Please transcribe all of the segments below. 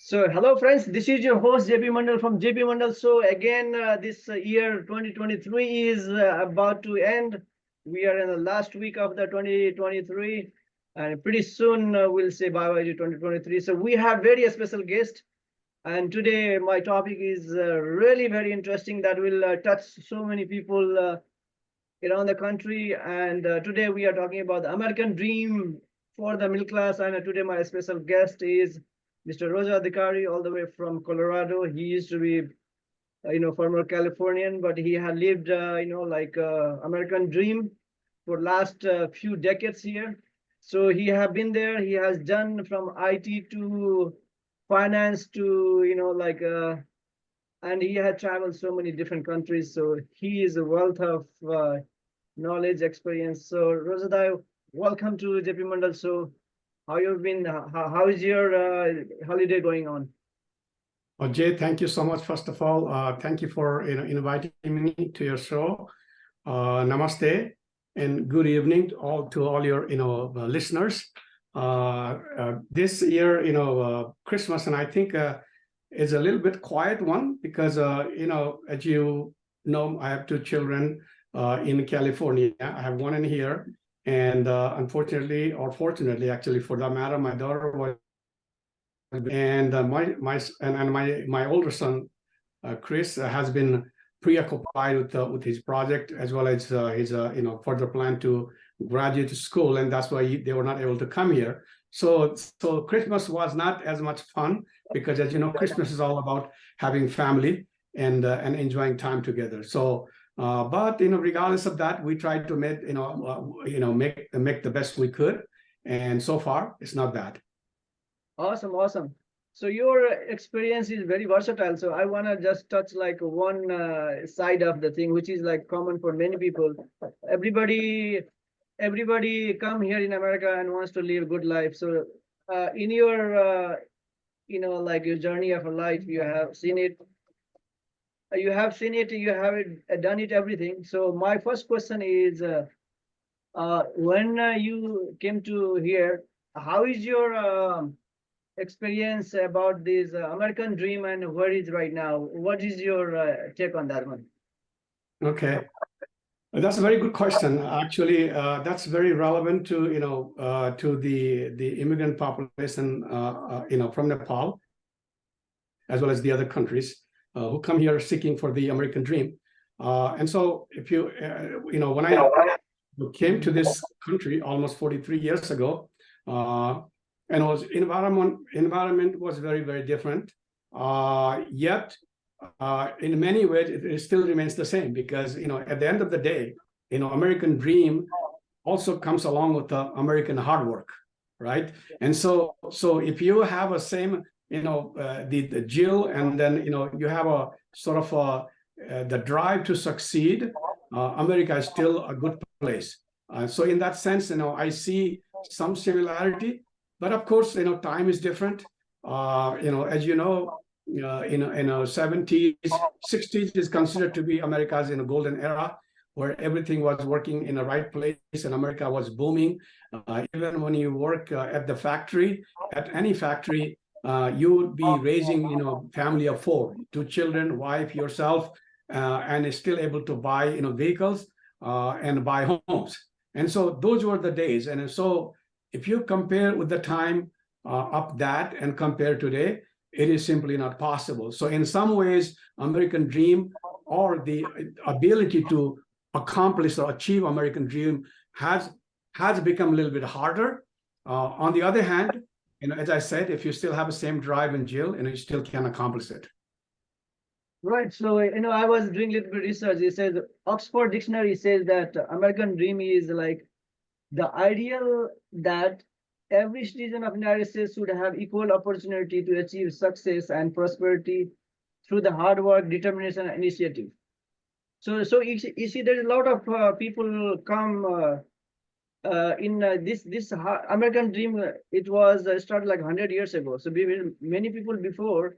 So, hello friends, this is your host JP Mandal from JP Mandal. So, again, this year 2023 is about to end. We are in the last week of the 2023, and pretty soon we'll say bye bye to 2023. So, we have very special guest, and today my topic is really very interesting that will touch so many people around the country. And today we are talking about the American dream for the middle class. And today my special guest is Mr. Roja Adhikari, all the way from Colorado. He used to be, former Californian, but he had lived, like American dream for last few decades here. So he have been there. He has done from IT to finance to, and he had traveled so many different countries. So he is a wealth of knowledge, experience. So Rosadai, welcome to JP Mandal. So how you've been? How is your holiday going on? Jay, thank you so much. First of all, thank you for inviting me to your show. Namaste and good evening to all your listeners. This year, Christmas, and I think is a little bit quiet one because as you know, I have two children in California. I have one in here, and unfortunately, or fortunately, actually, for that matter, my daughter was, and my older son, Chris, has been preoccupied with his project as well as his further plan to graduate school, and that's why they were not able to come here. So Christmas was not as much fun because, as you know, Christmas is all about having family and enjoying time together. So, but regardless of that, we tried to make the best we could, and so far it's not bad. Awesome, awesome. So your experience is very versatile. So I want to just touch like one side of the thing, which is like common for many people. Everybody come here in America and wants to live a good life. So in your like your journey of a life, you have seen it. You have done it, everything. So my first question is, when you came to here, how is your experience about this American dream and where is right now? What is your take on that one? Okay. That's a very good question. Actually, that's very relevant to to the immigrant population from Nepal, as well as the other countries who come here seeking for the American dream. And so, if you when I came to this country almost 43 years ago, and environment was very different. Yet in many ways, it still remains the same because, at the end of the day, American dream also comes along with the American hard work, right? And so if you have a same, the Jill, and then, you have a sort of the drive to succeed, America is still a good place. So in that sense, I see some similarity, but of course, time is different. As you know, in 70s, 60s is considered to be America's golden era, where everything was working in the right place and America was booming. Even when you work at the factory, at any factory, you would be raising, family of 4, 2 children, wife, yourself, and is still able to buy, vehicles and buy homes. And so those were the days. And so if you compare with the time of that and compare today, it is simply not possible. So in some ways, American dream, or the ability to accomplish or achieve American dream, has become a little bit harder. On the other hand, as I said, if you still have the same drive and Jill, you still can accomplish it. Right. So, I was doing a little bit research. It says Oxford Dictionary says that American dream is like the ideal that every citizen of the United States should have equal opportunity to achieve success and prosperity through the hard work, determination, and initiative. So you see, there's a lot of people come in this American dream. It was started like 100 years ago. So many people before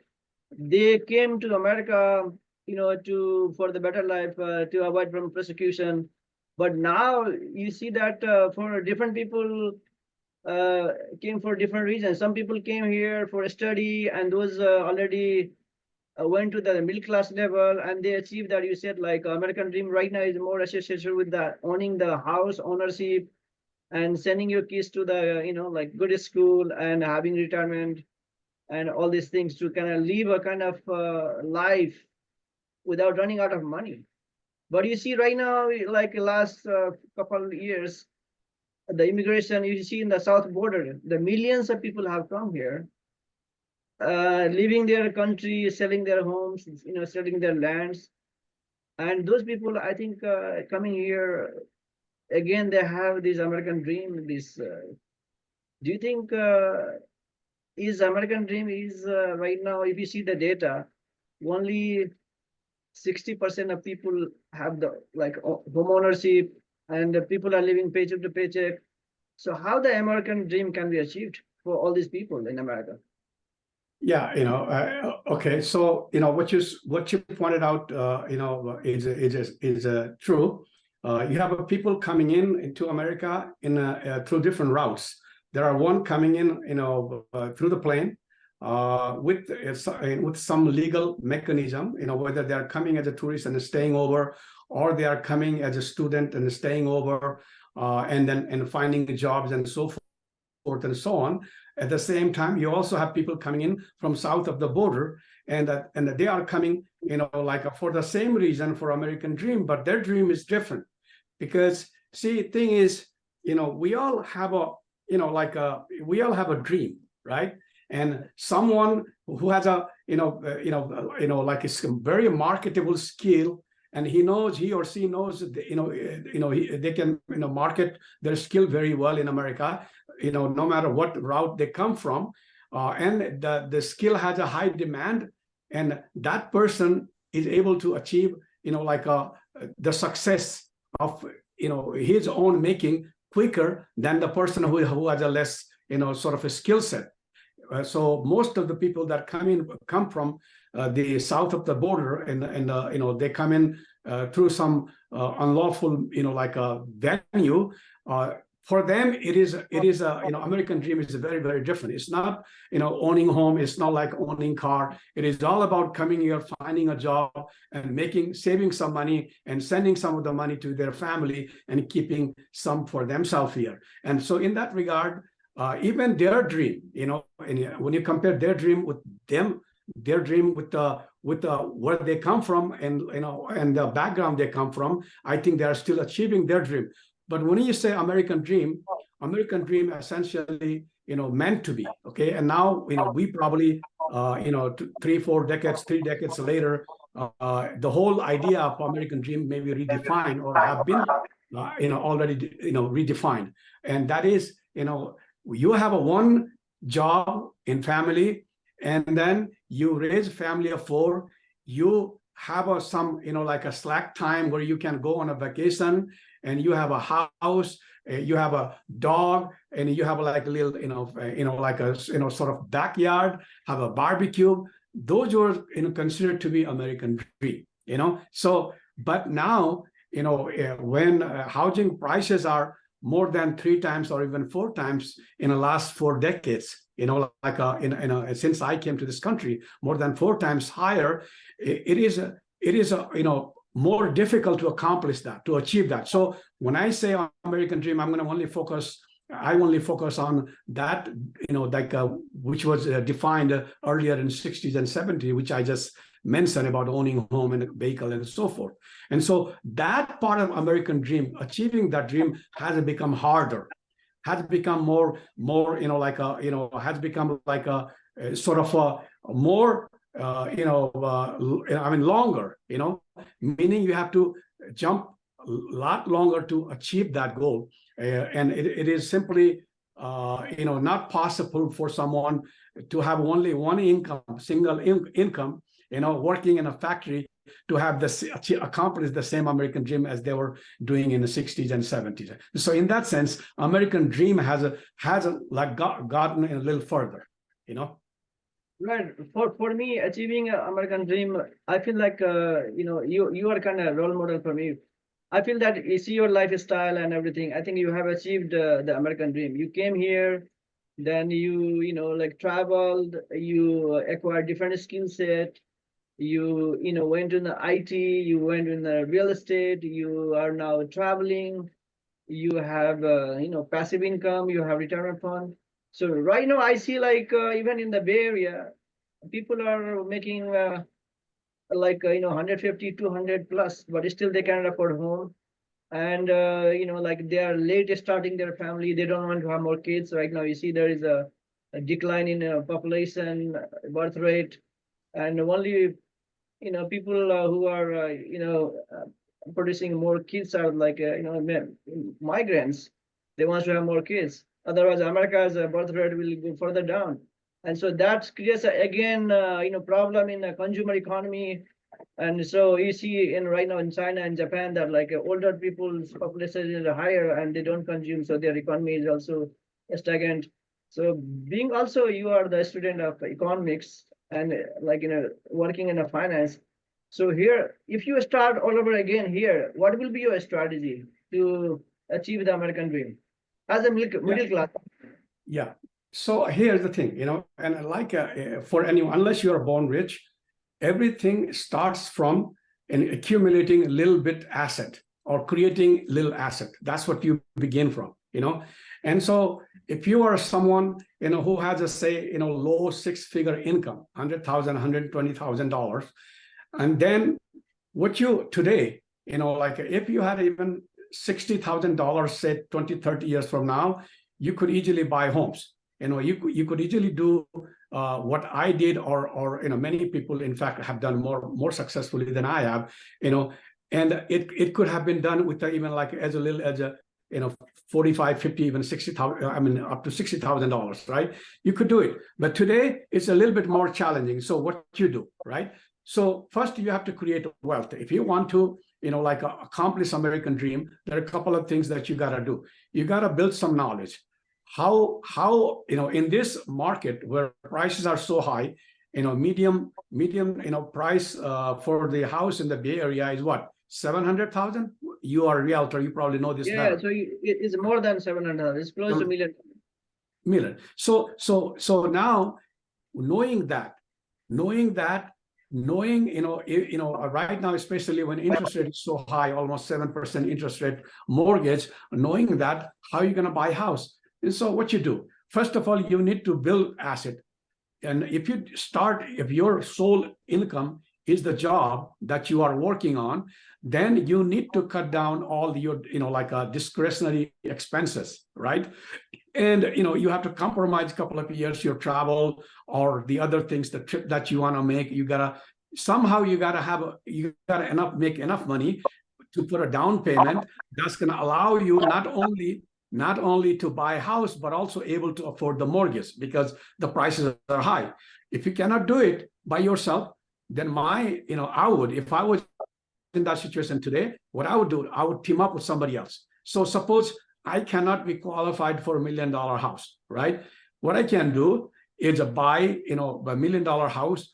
they came to America, for the better life, to avoid from persecution. But now you see that for different people, came for different reasons. Some people came here for study, and those already went to the middle class level, and they achieved that. You said like American dream right now is more associated with the owning the house ownership and sending your kids to the like good school and having retirement and all these things to kind of live a kind of life without running out of money. But you see right now, like last couple of years, the immigration you see in the south border, the millions of people have come here, leaving their country, selling their homes, selling their lands. And those people, I think, coming here again, they have this American dream. This, do you think, is American dream is right now? If you see the data, only 60% of people have the like home ownership, and the people are living paycheck to paycheck. So how the American dream can be achieved for all these people in America? Yeah, okay. So what you pointed out, is true. You have people coming into America through different routes. There are one coming in, through the plane, with some legal mechanism. Whether they are coming as a tourist and staying over, or they are coming as a student and staying over, and finding jobs and so forth and so on. At the same time, you also have people coming in from south of the border, and they are coming, like for the same reason for American dream, but their dream is different. Because see, thing is, we all have we all have a dream, right? And someone who has a like a very marketable skill, and he or she knows that, they can market their skill very well in America, no matter what route they come from, and the skill has a high demand, and that person is able to achieve the success of his own making quicker than the person who has a less sort of a skill set. So most of the people that come from the south of the border, and they come in through some unlawful like a venue. For them, it is American dream is very, very different. It's not owning home. It's not like owning car. It is all about coming here, finding a job, and saving some money, and sending some of the money to their family, and keeping some for themselves here. And so in that regard, even their dream, and when you compare their dream with their dream with where they come from, and and the background they come from, I think they are still achieving their dream. But when you say American dream essentially, meant to be, okay. And now, we probably, 3 decades later, the whole idea of American dream may be redefined, or have been, already, redefined. And that is, you have a one job in family, and then you raise a family of 4. You have some, like a slack time where you can go on a vacation, and you have a house, you have a dog, and you have like a little, like a, sort of backyard, have a barbecue. Those are, considered to be American dream, So, but now, when housing prices are more than 3 times or even 4 times in the last 4 decades, like since I came to this country, more than 4 times higher, it is more difficult to accomplish that, to achieve that. So when I say American dream, I only focus on that, which was defined earlier in 60s and 70s, which I just mentioned about owning home and a vehicle and so forth. And so that part of American dream, achieving that dream, has become harder, has become more, has become like a sort of a more, longer, meaning you have to jump a lot longer to achieve that goal. And it is simply, not possible for someone to have only one income, single income, working in a factory, to have accomplish the same American dream as they were doing in the 60s and 70s. So in that sense, American dream has gotten a little further, Right. For me, achieving American dream, I feel like you are kind of role model for me. I feel that you see your lifestyle and everything. I think you have achieved the American dream. You came here, then you know, like traveled, you acquired different skill set. You know, went in the IT, you went in the real estate. You are now traveling. You have, you know, passive income. You have retirement fund. So right now, I see like even in the Bay Area, people are making like you know 150, 200 plus, but still they cannot afford home. And you know, like they are late starting their family, they don't want to have more kids. Right now you see there is a decline in population, birth rate, and only you know people who are you know producing more kids are like you know migrants. They want to have more kids, otherwise America's birth rate will go further down. And so that creates again you know problem in the consumer economy. And so you see in right now in China and Japan that like older people's population is higher and they don't consume, so their economy is also stagnant. So being also you are the student of economics and like you know working in a finance. So here, if you start all over again here, what will be your strategy to achieve the American dream as a middle class? Yeah. So here's the thing, and like for anyone, unless you are born rich, everything starts from accumulating a little bit asset or creating little asset. That's what you begin from, And so if you are someone, who has a say, low six-figure income, $100,000, $120,000, and then what you today, like if you had even $60,000, say 20, 30 years from now, you could easily buy homes. You could easily do what I did, or many people, in fact, have done more successfully than I have. And it could have been done with even like as little as 45, 50, even 60,000. I mean, up to $60,000, right? You could do it, but today it's a little bit more challenging. So what you do, right? So first, you have to create wealth. If you want to, accomplish American dream, there are a couple of things that you got to do. You got to build some knowledge. How in this market where prices are so high, medium price for the house in the Bay Area is what, 700,000? You are a realtor, you probably know this better. So it is more than 700. It's close to million. So now knowing right now, especially when interest rate is so high, almost 7% interest rate mortgage, knowing that, how are you going to buy a house? And so what you do, first of all, you need to build asset. And if your sole income is the job that you are working on, then you need to cut down all your, discretionary expenses, right? And, you have to compromise a couple of years, your travel or the other things, the trip that you want to make. You gotta make enough money to put a down payment that's going to allow you not only to buy a house, but also able to afford the mortgage, because the prices are high. If you cannot do it by yourself, then if I was in that situation today, what I would do, I would team up with somebody else. So suppose I cannot be qualified for $1 million house, right? What I can do is buy, a $1 million house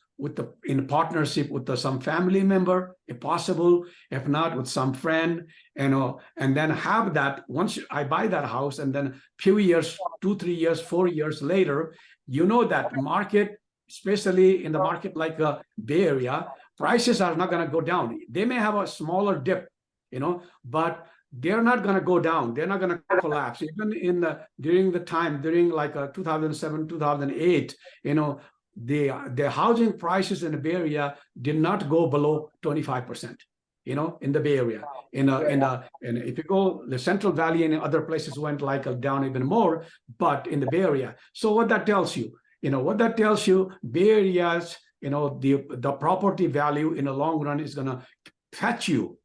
in partnership with some family member, if possible, if not with some friend, and then have that. Once I buy that house, and then few years, 2, 3 years, 4 years later, that market, especially in the market like Bay Area, prices are not going to go down. They may have a smaller dip, but they're not going to go down. They're not going to collapse. Even during like 2007, 2008, the housing prices in the Bay Area did not go below 25%, in the Bay Area. And if you go the Central Valley and other places went like down even more, but in the Bay Area. So what that tells you, Bay Areas, the property value in the long run is going to fetch you,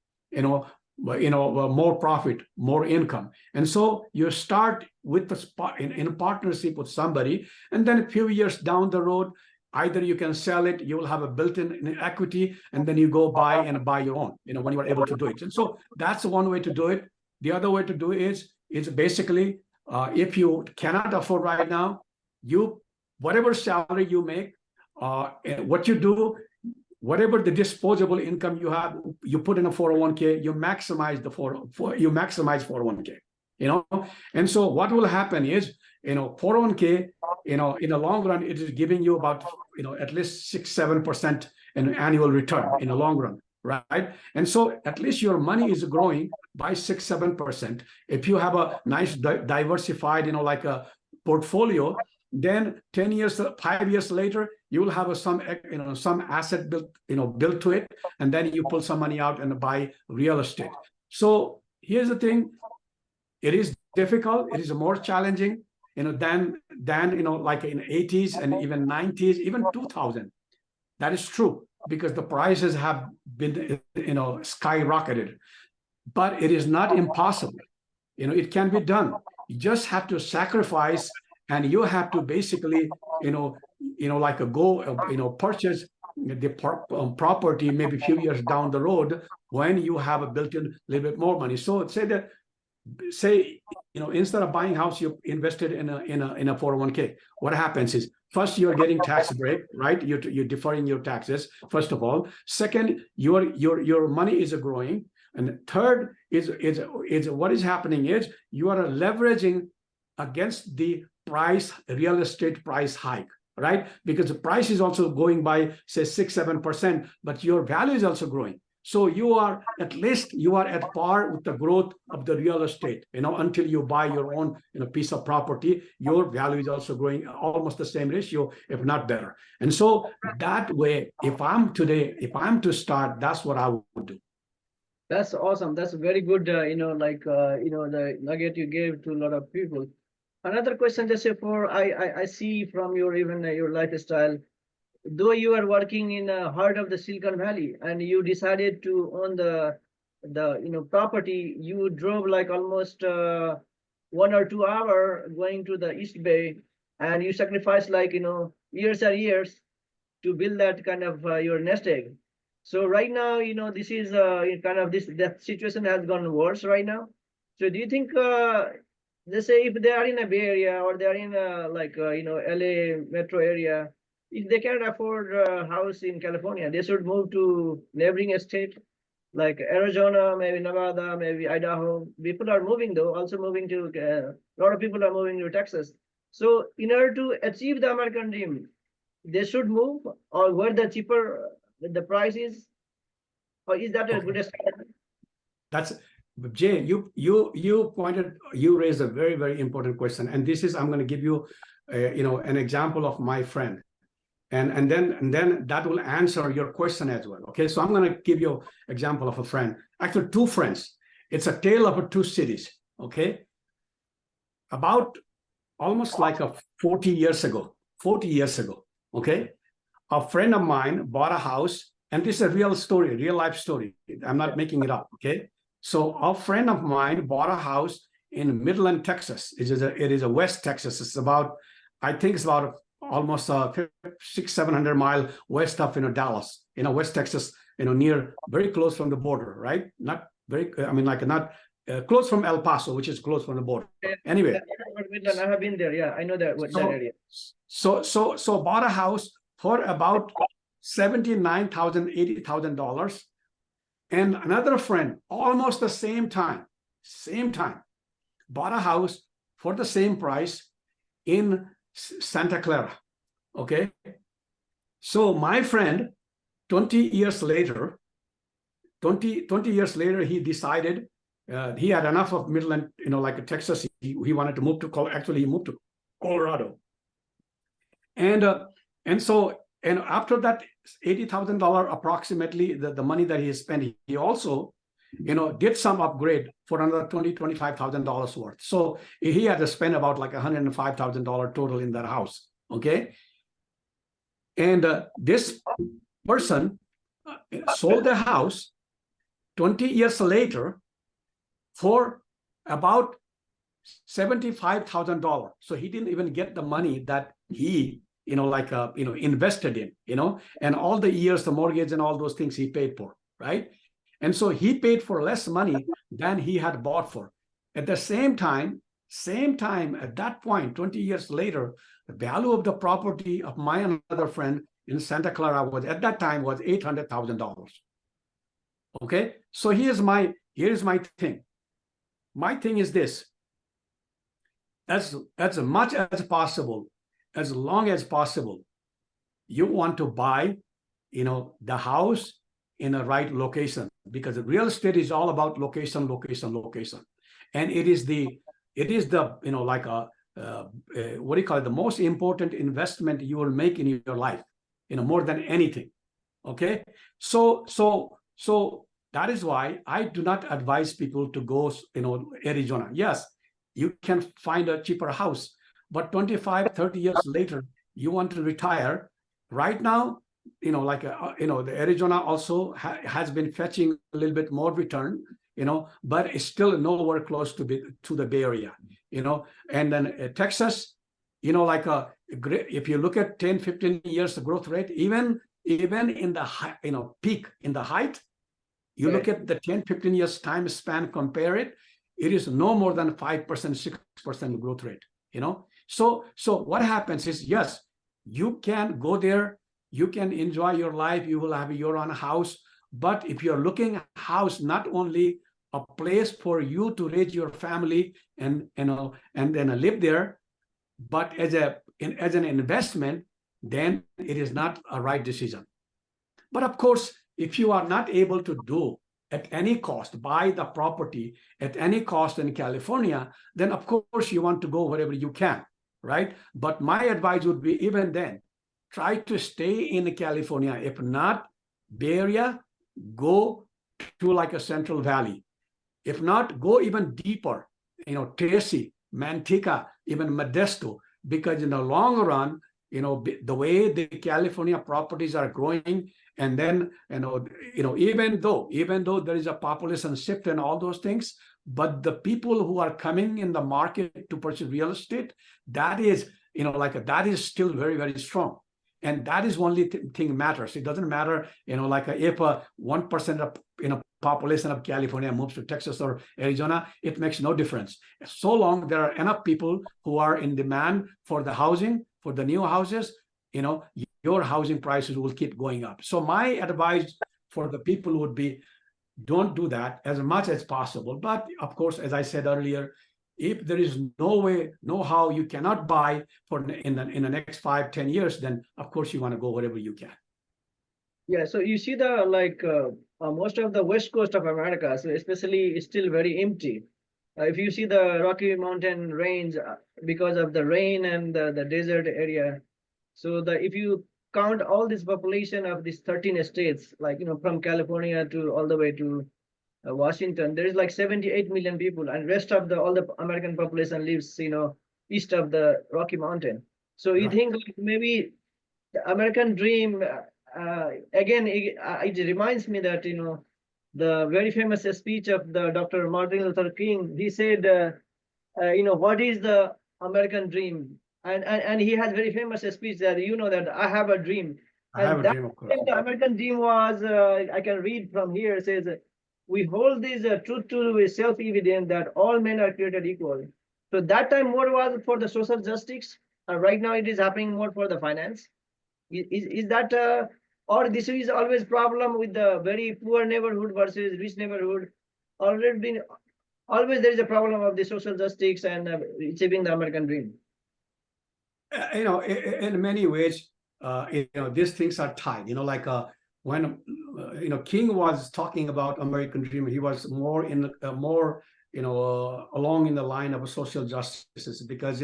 more profit, more income. And so you start with the spot in a partnership with somebody, and then a few years down the road, either you can sell it, you will have a built-in equity, and then you go buy your own, when you are able to do it. And so that's one way to do it. The other way to do it is basically, if you cannot afford right now, whatever salary you make, what you do, whatever the disposable income you have, you put in a 401k, you maximize you maximize 401k, you know. And so what will happen is, 401k, in the long run, it is giving you about, at least 6-7% in annual return in the long run, right? And so at least your money is growing by 6-7%. If you have a nice diversified, like a portfolio, then 10 years, 5 years later, you will have some asset built to it, and then you pull some money out and buy real estate. So here's the thing: it is difficult. It is more challenging, than like in 80s and even 90s, even 2000. That is true, because the prices have been, skyrocketed. But it is not impossible. It can be done. You just have to sacrifice, and you have to basically, like purchase the property maybe a few years down the road when you have a built-in little bit more money. So say instead of buying house, you invested in a 401k. What happens is, first, you're getting tax break, right? You're deferring your taxes, first of all. Second, your money is growing. And third is what is happening is you are leveraging against the real estate price hike, right? Because the price is also going by, say, 6-7%, but your value is also growing. So you are at par with the growth of the real estate, until you buy your own piece of property. Your value is also growing almost the same ratio, if not better. And so that way, if I'm to start, that's what I would do. That's awesome. That's very good, the nugget you gave to a lot of people. Another question, just for I see from your your lifestyle, though you are working in the heart of the Silicon Valley and you decided to own the property, you drove like almost 1 or 2 hours going to the East Bay, and you sacrificed years and years to build that kind of your nest egg. So right now, this is that situation has gone worse right now. So do you think, let's say if they are in a Bay Area or they are in LA metro area, if they can't afford a house in California, they should move to neighboring state like Arizona, maybe Nevada, maybe Idaho. People are moving though, also moving to, a lot of people are moving to Texas. So in order to achieve the American dream, they should move or where the cheaper the price is, or is that a good estimate? That's Jay, you raised a very, very important question, and this is, I'm going to give you an example of my friend, and then that will answer your question as well. Okay, so I'm going to give you example of a friend, actually 2 friends. It's a tale of 2 cities. Okay, about almost like 40 years ago. Okay, a friend of mine bought a house, and this is a real story, real life story. I'm not making it up. Okay, so a friend of mine bought a house in Midland, Texas. It is a West Texas. It's about, I think it's about almost 600-700 miles west of Dallas, West Texas, near, very close from the border, right? Not very, not close from El Paso, which is close from the border. Anyway, Midland, I have been there. Yeah, I know that area. So bought a house for about $79,000, $80,000, and another friend, almost the same time, bought a house for the same price in Santa Clara. Okay, so my friend, 20 years later, he decided he had enough of Midland, like Texas. He wanted to move to, actually he moved to Colorado, and so after that $80,000 approximately, the money that he spent, he also did some upgrade for another $20,000-$25,000 worth. So he had to spend about like $105,000 total in that house. Okay, and this person sold the house 20 years later for about $75,000. So he didn't even get the money that he invested in, and all the years, the mortgage and all those things he paid for, right? And so he paid for less money than he had bought for. At the same time, at that point, 20 years later, the value of the property of my another friend in Santa Clara was at that time was $800,000. Okay, so here's my thing. My thing is this: as much as possible, as long as possible, you want to buy, the house in the right location, because real estate is all about location, location, location, and it is the like a what do you call it, the most important investment you will make in your life, more than anything. Okay, so that is why I do not advise people to go, Arizona. Yes, you can find a cheaper house, but 25, 30 years later, you want to retire. Right now, the Arizona also has been fetching a little bit more return, but it's still nowhere close to the Bay Area, and then Texas, if you look at 10, 15 years growth rate, even in the peak, in the height, you look at the 10, 15 years time span, compare it, it is no more than 5%, 6% growth rate, So what happens is, yes, you can go there, you can enjoy your life, you will have your own house, but if you're looking at house, not only a place for you to raise your family and then live there, but as an investment, then it is not a right decision. But of course, if you are not able to do at any cost, buy the property at any cost in California, then of course you want to go wherever you can, right? But my advice would be, even then, try to stay in California. If not Bay Area, go to like a Central Valley. If not, go even deeper, Tracy, Manteca, even Modesto, because in the long run, the way the California properties are growing, and then, even though there is a population shift and all those things, but the people who are coming in the market to purchase real estate, that is, that is still very, very strong. And that is only thing matters. It doesn't matter, if 1% of, population of California moves to Texas or Arizona, it makes no difference. So long there are enough people who are in demand for the housing, for the new houses, your housing prices will keep going up. So my advice for the people would be, don't do that as much as possible. But of course, as I said earlier, if there is no way, no how, you cannot buy in the next 5, 10 years, then of course you want to go wherever you can. Yeah, so you see most of the west coast of America, so especially, is still very empty. If you see the Rocky Mountain range, because of the rain and the desert area, so if you count all this population of these 13 states, from California to all the way to Washington, there is like 78 million people, and rest of all the American population lives, east of the Rocky Mountain. So you think maybe the American dream, again, it reminds me that, the very famous speech of the Dr. Martin Luther King. He said, what is the American dream? And he has very famous speech that, that I have a dream. I have a dream, of course. The American dream was, I can read from here, it says, we hold this truth to be self-evident that all men are created equal. So that time more was for the social justice. Right now it is happening more for the finance. Is that, or this is always problem with the very poor neighborhood versus rich neighborhood? Always there is a problem of the social justice and achieving the American dream. In many ways, these things are tied. When King was talking about American dream, he was more along in the line of social justice, because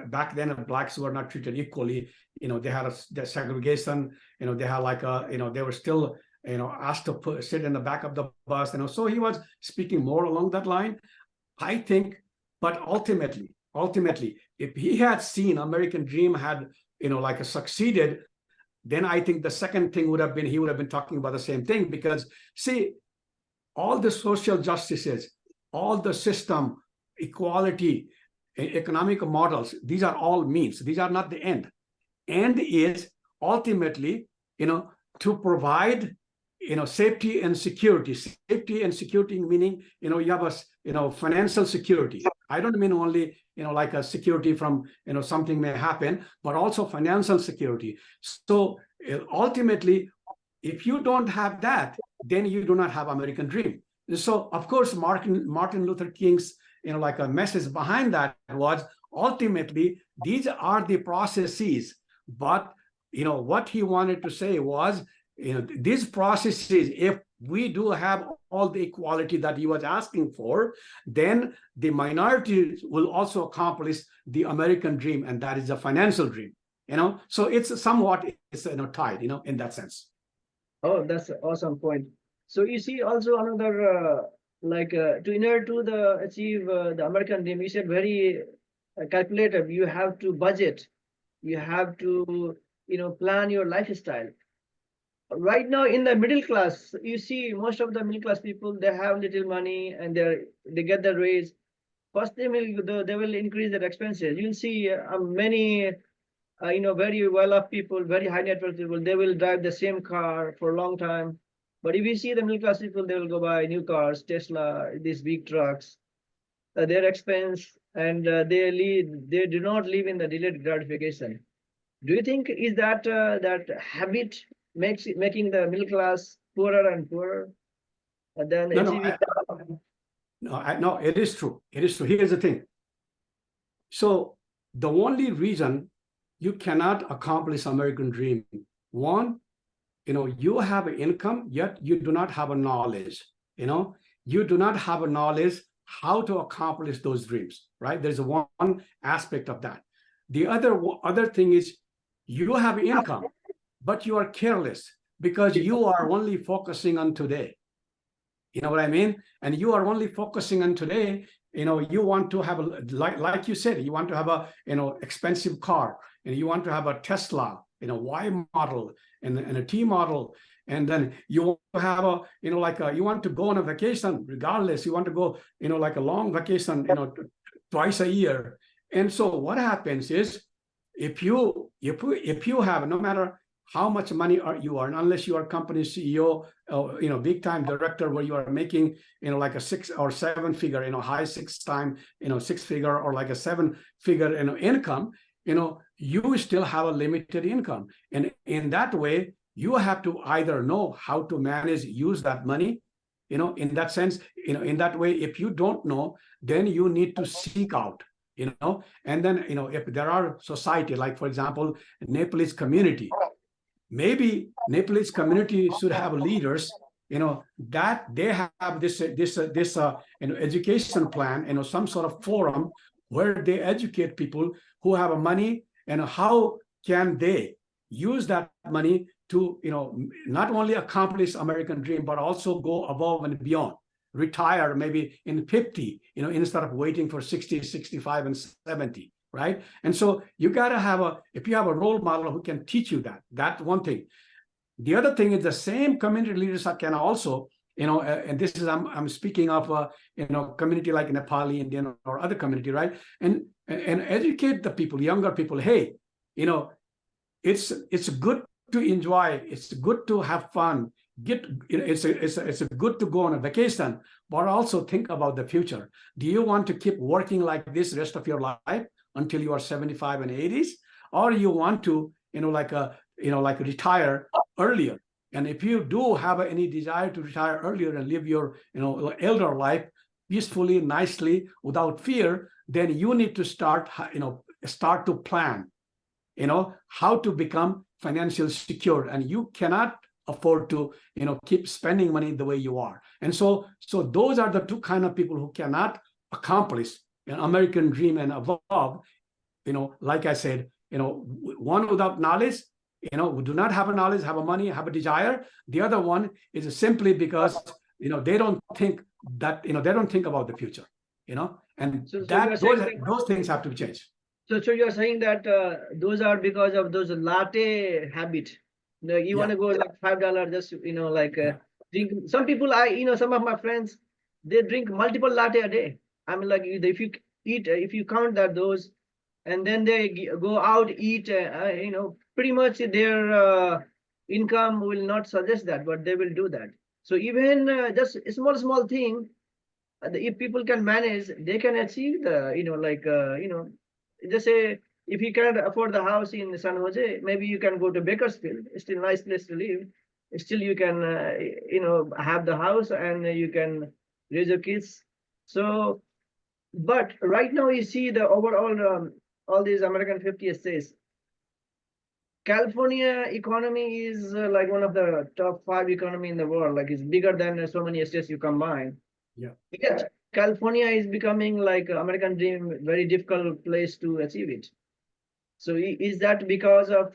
back then blacks were not treated equally. They had the segregation. They had they were still asked to sit in the back of the bus. So he was speaking more along that line, I think. But ultimately, if he had seen American dream had succeeded, then I think the second thing would have been, he would have been talking about the same thing. Because see, all the social justices, all the system, equality, economic models, these are all means. These are not the end. End is ultimately, to provide, safety and security. Safety and security meaning, you have a, financial security. I don't mean only, like a security from, something may happen, but also financial security. So ultimately, if you don't have that, then you do not have American dream. So of course, Martin Luther King's, like a message behind that was ultimately these are the processes, but what he wanted to say was, these processes, if we do have all the equality that he was asking for, then the minorities will also accomplish the American dream, and that is a financial dream. So it's somewhat, it's tied, in that sense. Oh, that's an awesome point. So you see also another in order to achieve the American dream, you said very calculated. You have to budget. You have to plan your lifestyle. Right now in the middle class, you see most of the middle class people, they have little money and they get the raise. First they will increase their expenses. You'll see many very well-off people, very high net worth people, they will drive the same car for a long time. But if you see the middle class people, they will go buy new cars, Tesla, these big trucks, their expense, and they do not live in the delayed gratification. Do you think is that that habit making the middle class poorer and poorer? And then No, it is true. It is true. Here's the thing. So the only reason you cannot accomplish American dream, one, you have an income, yet you do not have a knowledge. You do not have a knowledge how to accomplish those dreams, right? There's one aspect of that. The other thing is you have income, but you are careless because you are only focusing on today. You know what I mean? And you are only focusing on today. You want to have like you said, you want to have a expensive car, and you want to have a Tesla, Y model and a T model, and then you want to have a you want to go on a vacation regardless. You want to go like a long vacation twice a year. And so what happens is if you have, no matter how much money you earn, unless you are company CEO, big time director, where you are making, like a 6 or 7 figure, high 6 figure, or like a 7 figure, income, you still have a limited income. And in that way, you have to either know how to use that money, in that sense, in that way. If you don't know, then you need to seek out, and then, if there are society, like for example, Nepalese community, maybe Nepalese community should have leaders, that they have this education plan, some sort of forum where they educate people who have money, and how can they use that money to, not only accomplish American dream, but also go above and beyond, retire maybe in 50, instead of waiting for 60, 65, and 70. Right. And so you got to have if you have a role model who can teach you that's one thing. The other thing is the same community leaders can also, and this is, I'm speaking of, community like Nepali, Indian, or other community, right? And educate the people, younger people. Hey, it's good to enjoy. It's good to have fun. It's good to go on a vacation, but also think about the future. Do you want to keep working like this rest of your life until you are 75 and 80s, or you want to, retire earlier? And if you do have any desire to retire earlier and live your, elder life peacefully, nicely, without fear, then you need to start to plan, how to become financially secure. And you cannot afford to, keep spending money the way you are. And so those are the two kind of people who cannot accomplish an American dream and above, like I said, one without knowledge, who do not have a knowledge, have a money, have a desire. The other one is simply because, they don't think that, they don't think about the future, and those things have to be changed. So you're saying that those are because of those latte habit. You want to go like $5, just, drink. Some people, some of my friends, they drink multiple latte a day. I mean, like if you count those, and then they go out, eat, pretty much their income will not suggest that, but they will do that. So even just a small thing, if people can manage, they can achieve the, just say, if you cannot afford the house in San Jose, maybe you can go to Bakersfield. It's still a nice place to live. Still, you can, have the house and you can raise your kids. So, but right now you see the overall, all these American 50 states, California economy is like one of the top 5 economy in the world. Like it's bigger than so many states you combine. Yeah. Yet California is becoming like American dream, very difficult place to achieve it. So is that because of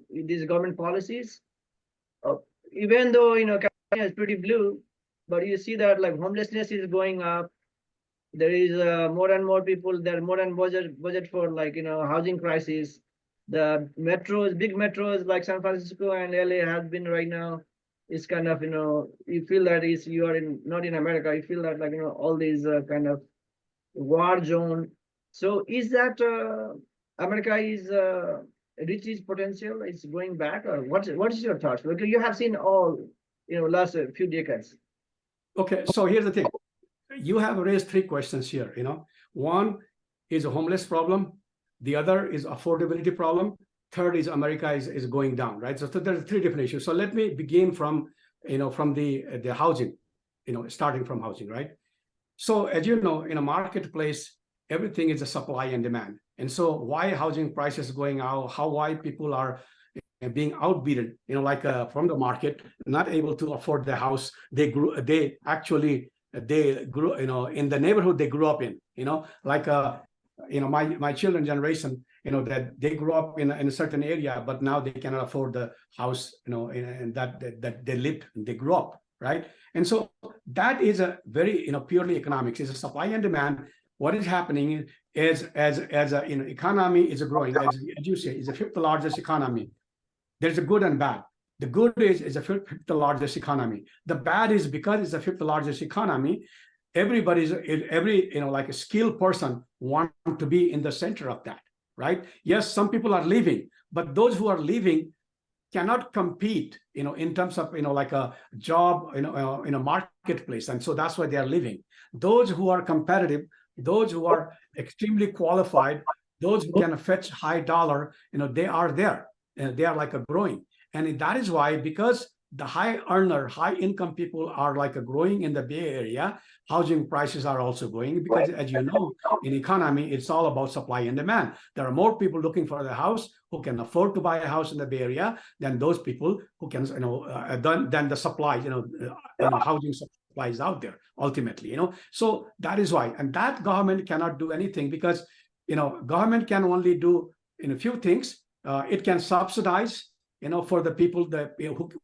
these government policies? Uh, Even though California is pretty blue, but you see that like homelessness is going up. There is more and more people. There are more and budget for like housing crisis. The metros, big metros like San Francisco and LA has been right now. It's kind of you feel that is you are in not in America. You feel that like all these kind of war zone. So is that America is reach its potential? It's going back, or what is your thoughts? Because you have seen all last few decades. Okay, so here's the thing. You have raised 3 questions here. One is a homeless problem. The other is affordability problem. Third is America is going down, right? So there's 3 different issues. So let me begin from from the housing, starting from housing, right? So as you know, in a marketplace, everything is a supply and demand. And so why housing prices going out, why people are being outbidden, from the market, not able to afford the house they grew in the neighborhood they grew up in, my children generation, that they grew up in a certain area, but now they cannot afford the house, and that they grew up, right? And so that is a very, purely economics. It's a supply and demand. What is happening is as a economy is growing, as you say, is the 5th largest economy. There's a good and bad. The good is the 5th largest economy. The bad is because it's the 5th largest economy, every like a skilled person want to be in the center of that, right? Yes, some people are leaving, but those who are leaving cannot compete, in terms of, like a job, in a marketplace. And so that's why they are leaving. Those who are competitive, those who are extremely qualified, those who can fetch high dollar, they are there. And they are like a growing. And that is why, because the high income people are like a growing in the Bay Area, housing prices are also growing, because as you know, in economy, it's all about supply and demand. There are more people looking for the house who can afford to buy a house in the Bay Area than those people who can, than the supply, housing supply is out there ultimately, So that is why, and that government cannot do anything, because, government can only do a few things. It can subsidize, for the people that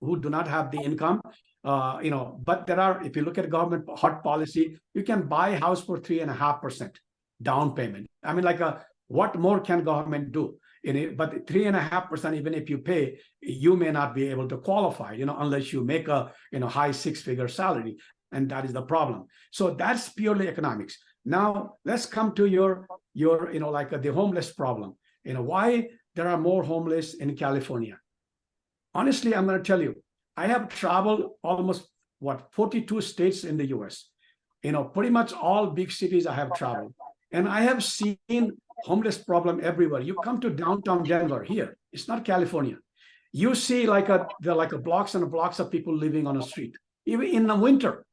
who do not have the income, but there are, if you look at government hot policy, you can buy a house for 3.5% down payment. I mean, what more can government do? But 3.5%, even if you pay, you may not be able to qualify, unless you make a high 6-figure salary, and that is the problem. So that's purely economics. Now let's come to your the homeless problem. Why there are more homeless in California. Honestly, I'm going to tell you, I have traveled almost 42 states in the US. Pretty much all big cities I have traveled, and I have seen homeless problem everywhere. You come to downtown Denver here, it's not California. You see blocks and blocks of people living on the street, even in the winter,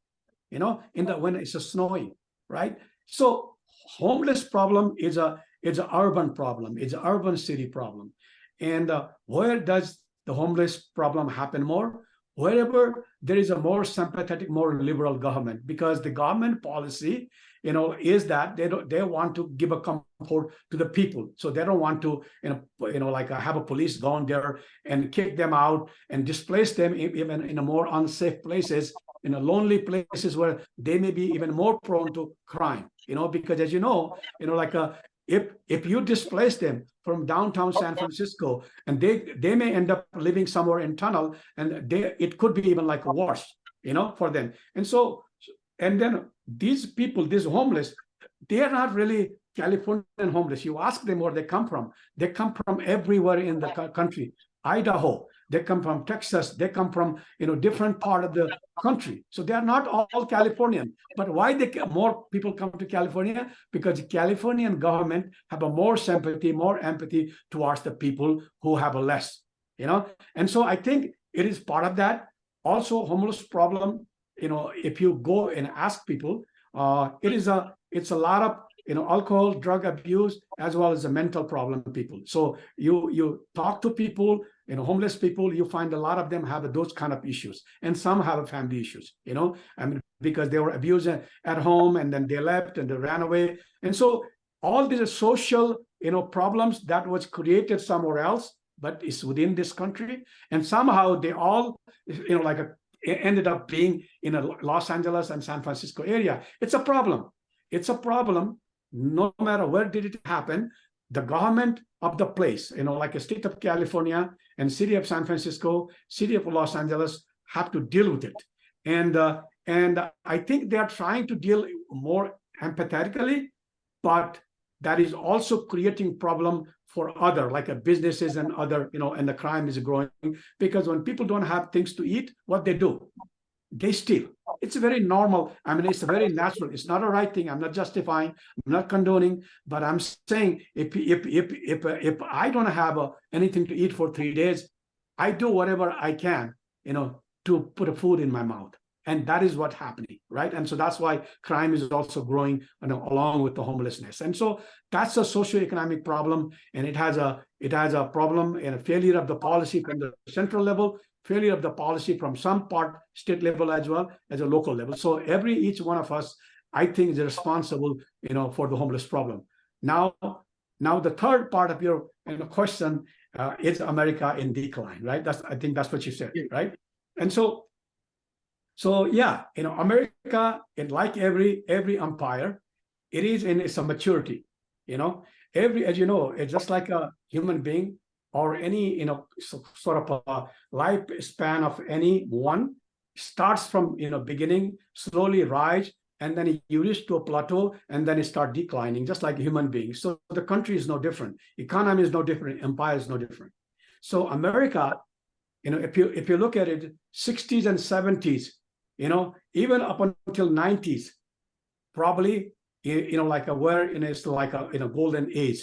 when it's snowing, right? So homeless problem is it's an urban problem. It's an urban city problem. And where does the homeless problem happen more? Wherever there is a more sympathetic, more liberal government, because the government policy, is that they want to give a comfort to the people. So they don't want to, have a police go in there and kick them out and displace them even in a more unsafe places, in a lonely places where they may be even more prone to crime, because as if you displace them from downtown San Francisco, and they may end up living somewhere in tunnel, and it could be even worse, for them. And then these people, these homeless, they are not really Californian homeless. You ask them where they come from. They come from everywhere in the country. Idaho, they come from Texas, they come from, you know, different part of the country. So they are not all Californian. But why more people come to California? Because the Californian government have a more sympathy, more empathy towards the people who have a less, you know. And so I think it is part of that. Also, homeless problem, you know, if you go and ask people, it's a lot of, you know, alcohol, drug abuse, as well as a mental problem people. So you talk to people, you know, homeless people, you find a lot of them have those kind of issues, and some have family issues, you know, I mean, because they were abused at home and then they left and they ran away. And so all these social, you know, problems that was created somewhere else, but it's within this country. And somehow they all, you know, like ended up being in a Los Angeles and San Francisco area. It's a problem. It's a problem. No matter where did it happen, the government of the place, you know, like a state of California and city of San Francisco, city of Los Angeles, have to deal with it. And I think they are trying to deal more empathetically, but that is also creating problem for other, like businesses and other, you know, and the crime is growing, because when people don't have things to eat, what they do? They steal. It's very normal. I mean, it's very natural. It's not a right thing. I'm not justifying, I'm not condoning, but I'm saying if I don't have anything to eat for 3 days, I do whatever I can, you know, to put a food in my mouth. And that is what's happening, right? And so that's why crime is also growing, you know, along with the homelessness. And so that's a socioeconomic problem, and it has a problem and a failure of the policy from the central level, failure of the policy from some part state level as well as a local level. So each one of us, I think, is responsible, you know, for the homeless problem. Now the third part of your, you know, question is America in decline, right? I think that's what you said, right? And so yeah, you know, America, like every empire, it is in its maturity, you know. As you know, it's just like a human being or any, you know, sort of a lifespan of any one starts from, you know, beginning, slowly rise, and then you reach to a plateau, and then it start declining, just like human beings. So the country is no different, economy is no different, empire is no different. So America, you know, if you look at it, 60s and 70s, you know, even up until 90s, probably, you know, like where it's like a, you know, golden age.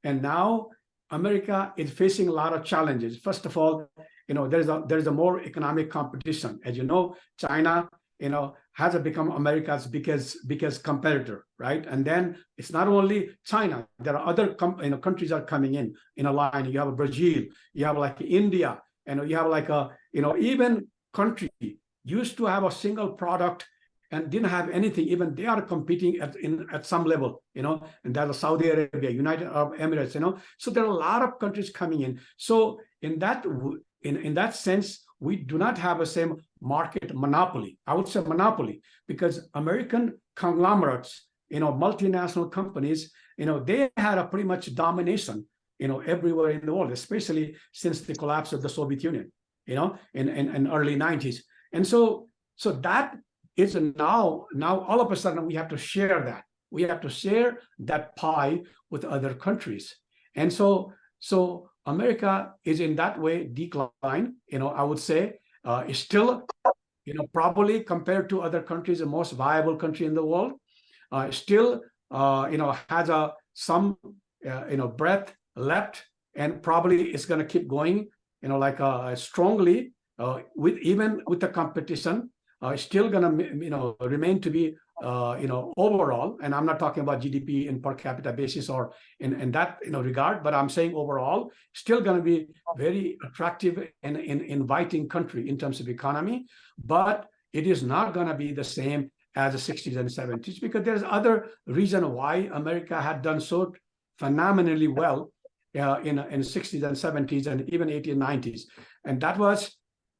And now America is facing a lot of challenges. First of all, you know, there's a more economic competition. As you know, China, you know, has become America's biggest competitor, right? And then it's not only China. There are other countries are coming in a line. You have Brazil, you have like India, and you have like a, you know, even country used to have a single product and didn't have anything. Even they are competing at some level, you know, and that's Saudi Arabia, United Arab Emirates, you know. So there are a lot of countries coming in. So in that sense, we do not have the same market monopoly. I would say monopoly, because American conglomerates, you know, multinational companies, you know, they had a pretty much domination, you know, everywhere in the world, especially since the collapse of the Soviet Union, you know, in early 90s. And so that is now all of a sudden we have to share that. We have to share that pie with other countries. And so America is in that way decline, you know, I would say, is still, you know, probably compared to other countries, the most viable country in the world, still, you know, has some, you know, breath left, and probably it's going to keep going, you know, like strongly, even with the competition, still going to, you know, remain to be, you know, overall, and I'm not talking about GDP in per capita basis or in that, you know, regard, but I'm saying overall, still going to be very attractive and inviting country in terms of economy, but it is not going to be the same as the 60s and 70s, because there's other reason why America had done so phenomenally well in the 60s and 70s and even 80s and 90s, and that was,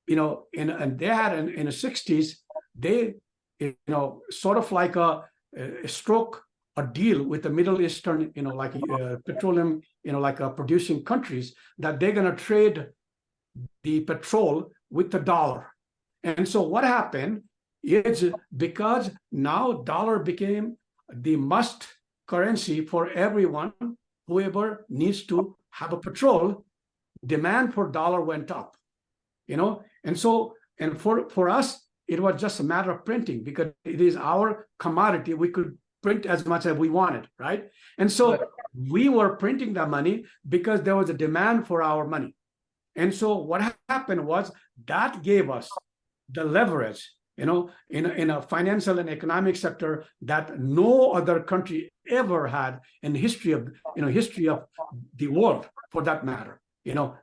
you know, and they had in the 60s, they, you know, sort of like a deal with the Middle Eastern, you know, like petroleum, you know, like producing countries, that they're going to trade the petrol with the dollar. And so what happened is, because now dollar became the must currency for everyone, whoever needs to have a petrol, demand for dollar went up, and so, and for us, it was just a matter of printing because it is our commodity. We could print as much as we wanted, right? And so we were printing that money because there was a demand for our money. And so what happened was that gave us the leverage, in a financial and economic sector that no other country ever had in history of the world, for that matter.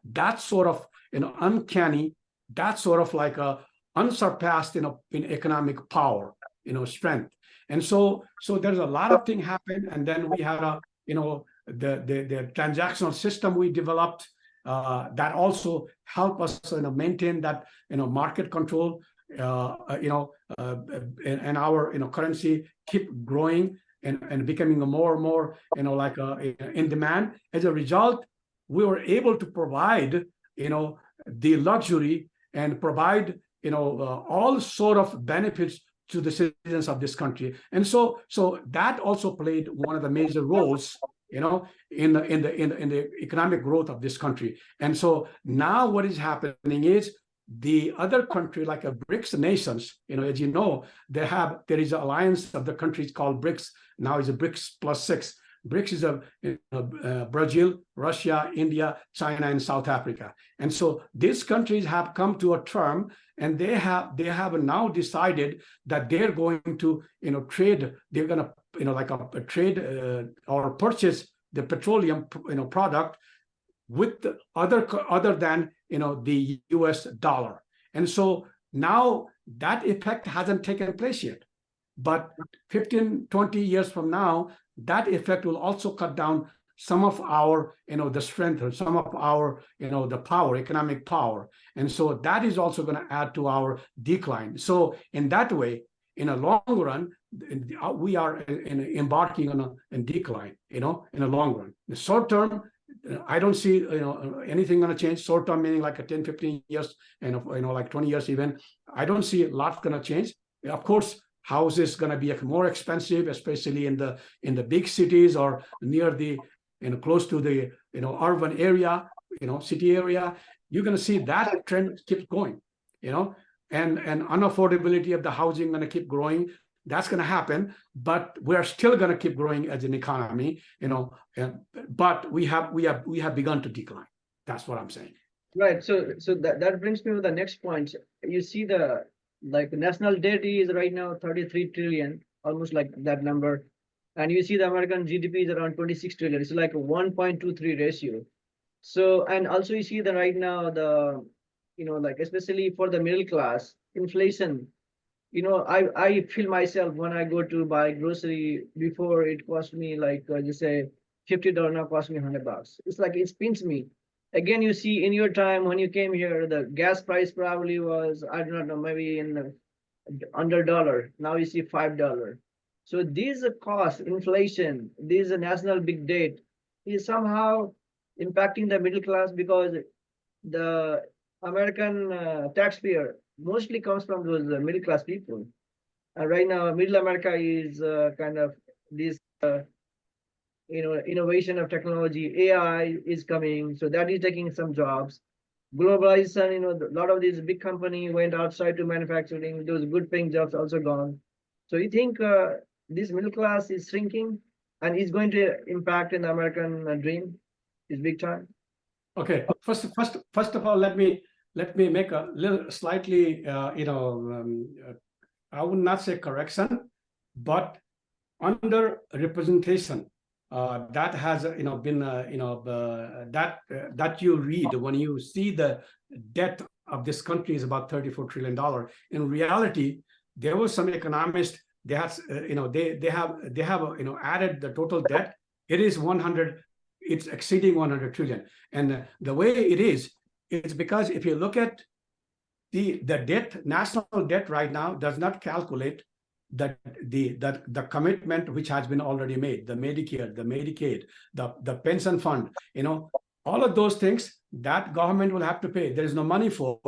That sort of uncanny, that sort of like a unsurpassed in economic power, strength. And so there's a lot of things happen, and then we had the transactional system we developed that also help us maintain that market control, and our currency keep growing and becoming more and more in demand. As a result, we were able to provide the luxury and provide all sort of benefits to the citizens of this country. And so that also played one of the major roles in the economic growth of this country. And so now what is happening is the other country, like a BRICS nations, as you know, there is an alliance of the countries called BRICS. Now is a BRICS +6. BRICS is Brazil, Russia, India, China, and South Africa. And so these countries have come to a term, and they have now decided that they're going to trade. They're going to trade or purchase the petroleum product with the other than the US dollar. And so now that effect hasn't taken place yet, but 15, 20 years from now, that effect will also cut down some of our the strength, or some of our the power, economic power. And so that is also going to add to our decline. So in that way, in a long run, we are embarking on a decline, in a long run. The short term, I don't see anything going to change. Short term meaning like a 10, 15 years, like 20 years even. I don't see a lot going to change. Of course, houses going to be more expensive, especially in the big cities or near the close to the urban area, city area. You're going to see that trend keeps going, and unaffordability of the housing going to keep growing. That's going to happen, but we're still going to keep growing as an economy, but we have begun to decline. That's what I'm saying. Right. So that brings me to the next point. You see the national debt is right now 33 trillion, almost like that number. And you see the American GDP is around 26 trillion. It's like a 1.23 ratio. So, and also you see that right now the, especially for the middle class, inflation, I feel myself when I go to buy grocery, before it cost me just say $50, now cost me $100. It's like it spins me. Again, you see in your time when you came here, the gas price probably was, I do not know, maybe under $1. Now you see $5. So these costs, inflation, these national big debt is somehow impacting the middle class, because the American taxpayer mostly comes from those middle class people. Right now, middle America is kind of this, innovation of technology. AI is coming, so that is taking some jobs. Globalization, a lot of these big companies went outside to manufacturing. Those good paying jobs also gone. So you think this middle class is shrinking and is going to impact in the American dream is big time? Okay, first of all, let me make a little slightly, I would not say correction, but under representation that has been that you read when you see the debt of this country is about $34 trillion. In reality, there was some economists. They have added the total debt. It is 100. It's exceeding 100 trillion. And the way it is, it's because if you look at the debt, national debt right now does not calculate the commitment which has been already made, the Medicare, the Medicaid, the pension fund, all of those things that government will have to pay. There is no money for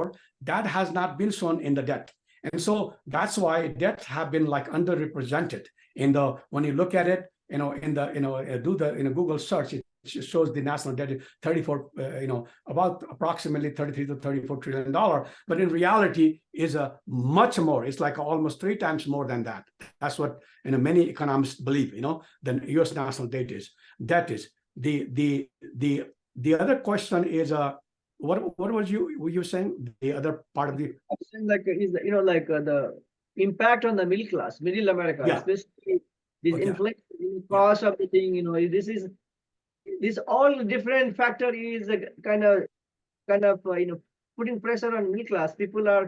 that, has not been shown in the debt. And so that's why debts have been underrepresented when you look at it, do the Google search, it shows the national debt is 34, about approximately 33 to 34 trillion dollar. But in reality, is a much more. It's like almost 3 times more than that. That's what many economists believe. The U.S. national debt is. That is the other question is what were you saying? The other part of the like is the impact on the middle class, middle America, Yeah. especially this Okay. inflation, cost of the thing. This all different factor is kind of putting pressure on middle class. People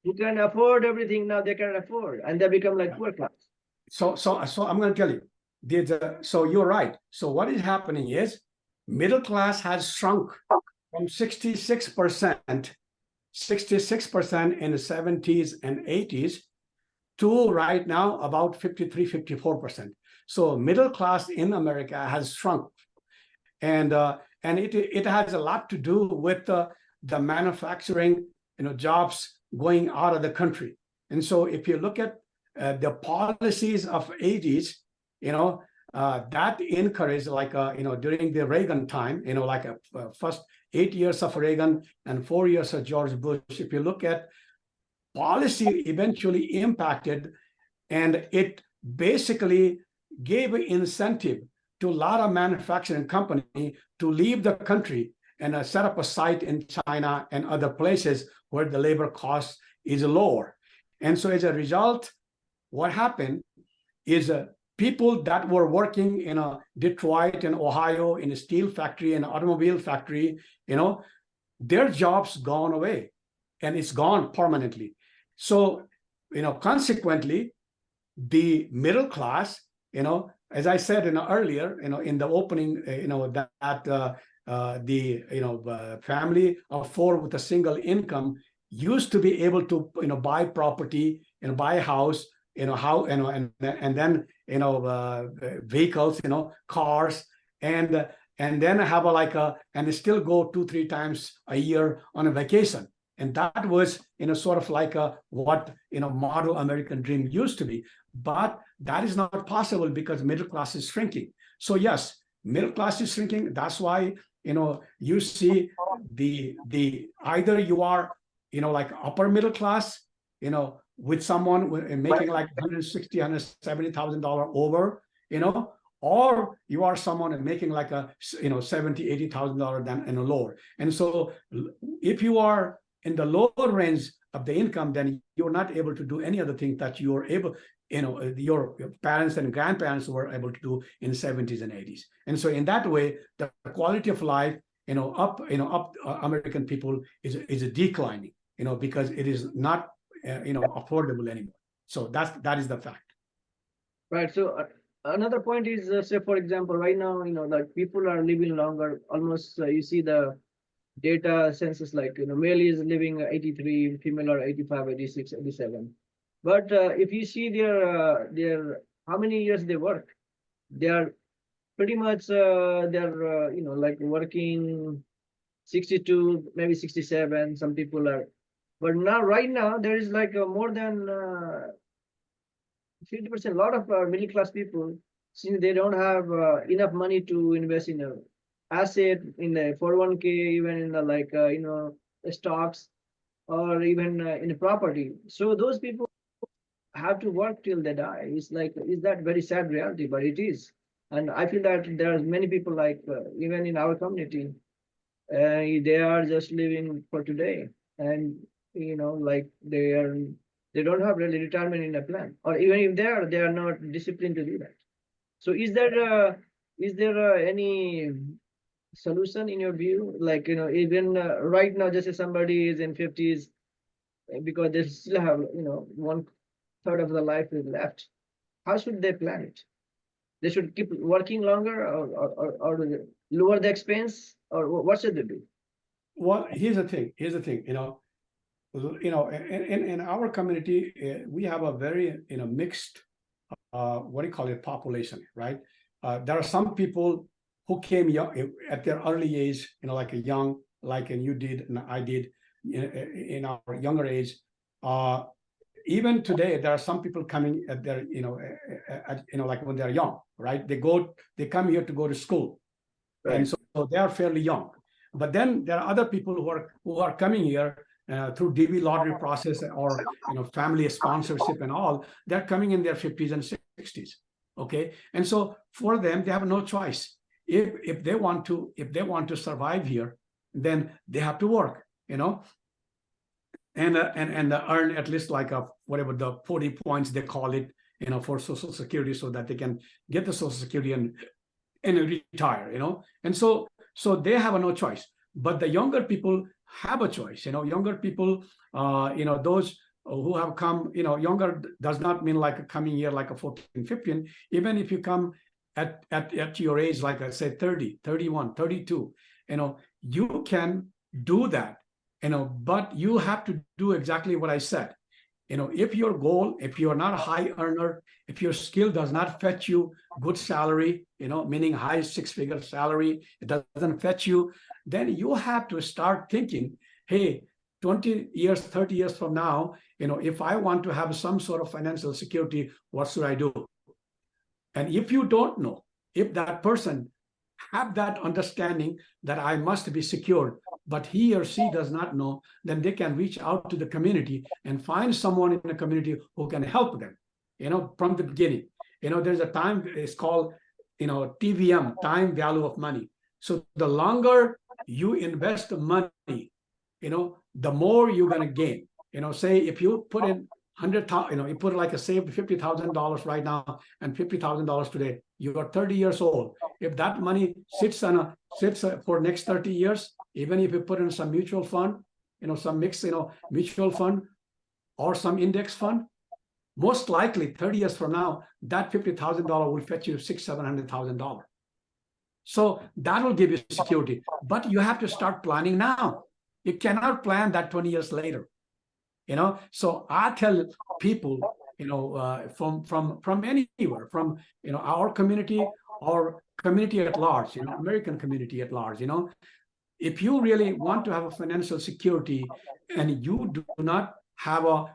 who can afford everything now, they can afford, and they become like poor class. So I'm going to tell you. So you're right. So what is happening is middle class has shrunk from 66% in the 70s and 80s to right now about 53-54%. So middle class in America has shrunk, and it has a lot to do with the manufacturing jobs going out of the country. And so if you look at the policies of 80s, that encouraged during the Reagan time, first 8 years of Reagan and 4 years of George Bush. If you look at policy, eventually impacted, and it basically gave an incentive to a lot of manufacturing company to leave the country and set up a site in China and other places where the labor cost is lower. And so as a result, what happened is people that were working in Detroit and Ohio in a steel factory and automobile factory, their jobs gone away, and it's gone permanently. So, consequently, the middle class, as I said earlier, in the opening, the family of 4 with a single income used to be able to, buy property and buy a house, and then vehicles, cars, and then have and still go 2-3 times a year on a vacation. And that was sort of like what model American dream used to be. But that is not possible because middle class is shrinking. So yes, middle class is shrinking. That's why you see the either you are like upper middle class, with someone making like $160,000-$170,000 over, or you are someone making like a $70,000-$80,000 than lower. And so if you are in the lower range of the income, then you're not able to do any other thing that you are able, your parents and grandparents were able to do in the 70s and 80s. And so in that way, the quality of life, American people is declining, because it is not, affordable anymore. So that is the fact. Right. So another point is, say for example, right now, like people are living longer. Almost you see the data census, like male is living 83, female are 85, 86, 87. But if you see their how many years they work, they are pretty much they're like working 62, maybe 67. Some people are, but now right now there is like more than 50%. A lot of middle class people, since they don't have enough money to invest in a asset, in the 401k, even in the stocks, or even in a property. So those people have to work till they die. Is that very sad reality? But it is, and I feel that there are many people like even in our community, they are just living for today, and like they don't have really retirement in a plan, or even if they are not disciplined to do that. So is there any solution in your view? Like, even right now, just if somebody is in 50s, because they still have, 1/3 of the life is left, how should they plan it? They should keep working longer, or lower the expense, or what should they do? Well, here's the thing. In our community, we have a very, mixed, what do you call it, population, right? There are some people who came young at their early age, like a young, like and you did and I did in our younger age. Even today, there are some people coming at their, like when they're young, right? They come here to go to school. And so they are fairly young. But then there are other people who are coming here through DV lottery process or family sponsorship and all. They're coming in their 50s and 60s. Okay, and so for them, they have no choice. If they want to survive here, then they have to work, and earn at least like whatever the 40 points they call it, for Social Security, so that they can get the Social Security and retire, and so they have no choice. But the younger people have a choice. Younger people, those who have come, younger does not mean like coming here like a 14, 15. Even if you come at your age, like I said, 30, 31, 32, you can do that, but you have to do exactly what I said. If your goal, if you're not a high earner, if your skill does not fetch you good salary, meaning high six-figure salary, it doesn't fetch you, then you have to start thinking, hey, 20 years, 30 years from now, if I want to have some sort of financial security, what should I do? And if you don't know, if that person have that understanding that I must be secured, but he or she does not know, then they can reach out to the community and find someone in the community who can help them, from the beginning. There's a time, it's called, TVM, time value of money. So the longer you invest the money, the more you're going to gain. Say if you put in 100,000, you put like a saved $50,000 right now and $50,000 today, you are 30 years old. If that money sits for next 30 years, even if you put in some mutual fund, some mixed, mutual fund or some index fund, most likely 30 years from now, that $50,000 will fetch you $600,000-$700,000. So that will give you security, but you have to start planning now. You cannot plan that 20 years later. So I tell people, from anywhere, from our community or community at large, American community at large, if you really want to have a financial security and you do not have a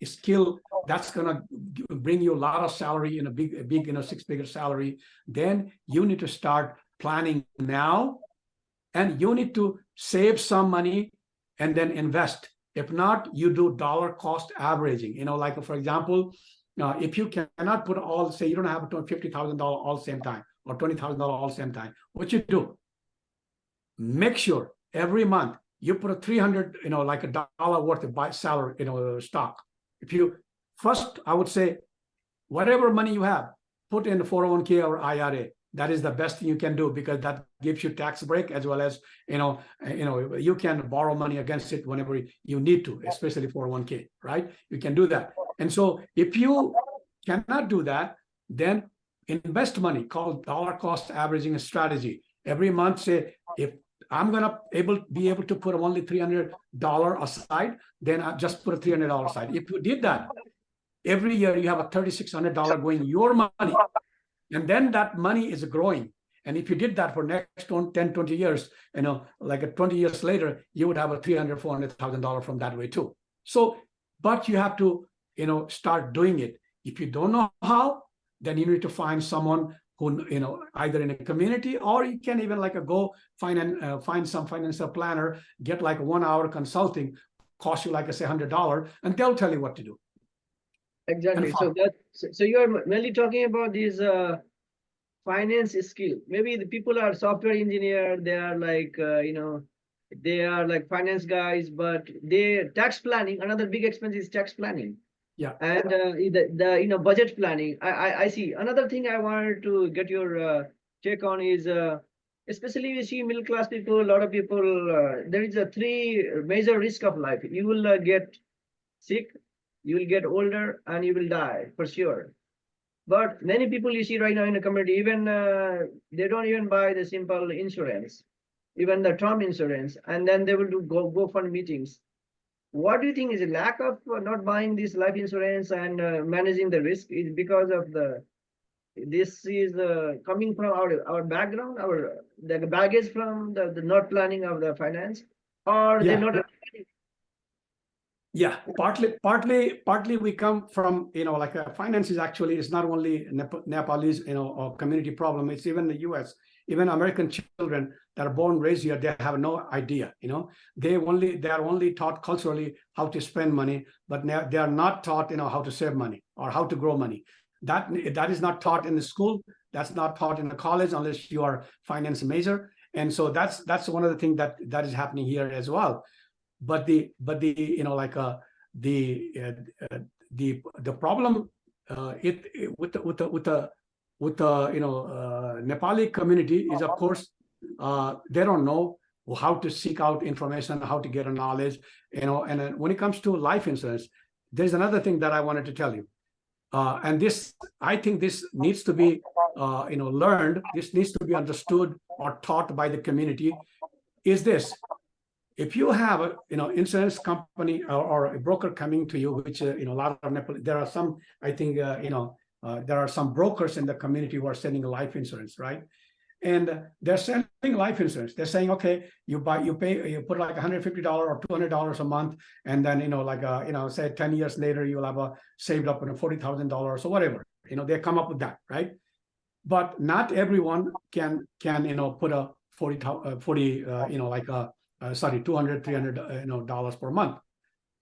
skill that's gonna bring you a lot of salary in a big six-figure salary, then you need to start planning now, and you need to save some money and then invest. If not, you do dollar cost averaging. Like for example, if you cannot put all, say you don't have $50,000 all same time or $20,000 all same time, what you do? Make sure every month you put a $300, like $1 worth of buy salary, stock. If you first, I would say, whatever money you have, put in the 401k or IRA. That is the best thing you can do, because that gives you tax break, as well as you can borrow money against it whenever you need to, especially 401k, right? You can do that. And so if you cannot do that, then invest money, called dollar cost averaging strategy. Every month, say, if I'm gonna be able to put only $300 aside, then I just put a $300 aside. If you did that, every year you have a $3,600 going your money. And then that money is growing. And if you did that for next 10, 20 years, like 20 years later, you would have a $300,000, $400,000 from that way too. So, but you have to, start doing it. If you don't know how, then you need to find someone who, either in a community, or you can even go find some financial planner, get like 1 hour consulting, cost you like say $100, and they'll tell you what to do. Exactly. So you are mainly talking about these finance skill. Maybe the people are software engineer. They are like they are like finance guys, but they tax planning. Another big expense is tax planning. Yeah. And the budget planning. I see. Another thing I wanted to get your take on is especially you see middle class people. A lot of people. There is a 3 major risk of life. You will get sick, you will get older, and you will die for sure. But many people you see right now in the community, even they don't even buy the simple insurance, even the term insurance, and then they will do go fund meetings. What do you think is a lack of not buying this life insurance and managing the risk is because of this is coming from our background, the baggage from the not planning of the finance, or they're not. Yeah, partly we come from, finance is actually, it's not only Nepalese, community problem, it's even the US. Even American children that are born raised here, they have no idea. They are only taught culturally how to spend money, but they are not taught how to save money or how to grow money. That is not taught in the school. That's not taught in the college unless you are finance major. And so that's one of the things that is happening here as well. But the problem with the Nepali community is, of course, they don't know how to seek out information, how to get a knowledge, and when it comes to life insurance, there's another thing that I wanted to tell you. And I think this needs to be, learned. This needs to be understood or taught by the community. Is this: if you have a, insurance company or a broker coming to you, which a lot of Nepal, there are some, I think, there are some brokers in the community who are selling life insurance, right? And they're selling life insurance. They're saying, okay, you put like $150 or $200 a month, and then say 10 years later you'll have saved up $40,000 or whatever. They come up with that, right? But not everyone can put a $200, $300 dollars per month.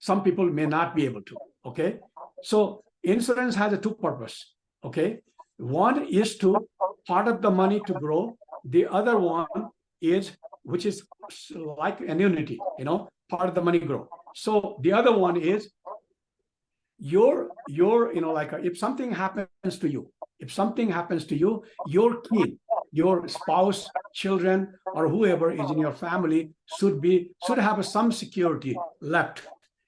Some people may not be able to. Okay, so insurance has a two purpose. Okay, one is to part of the money to grow. The other one is, which is like annuity, part of the money grow. So the other one is if something happens to you, your kid, your spouse, children, or whoever is in your family should have some security left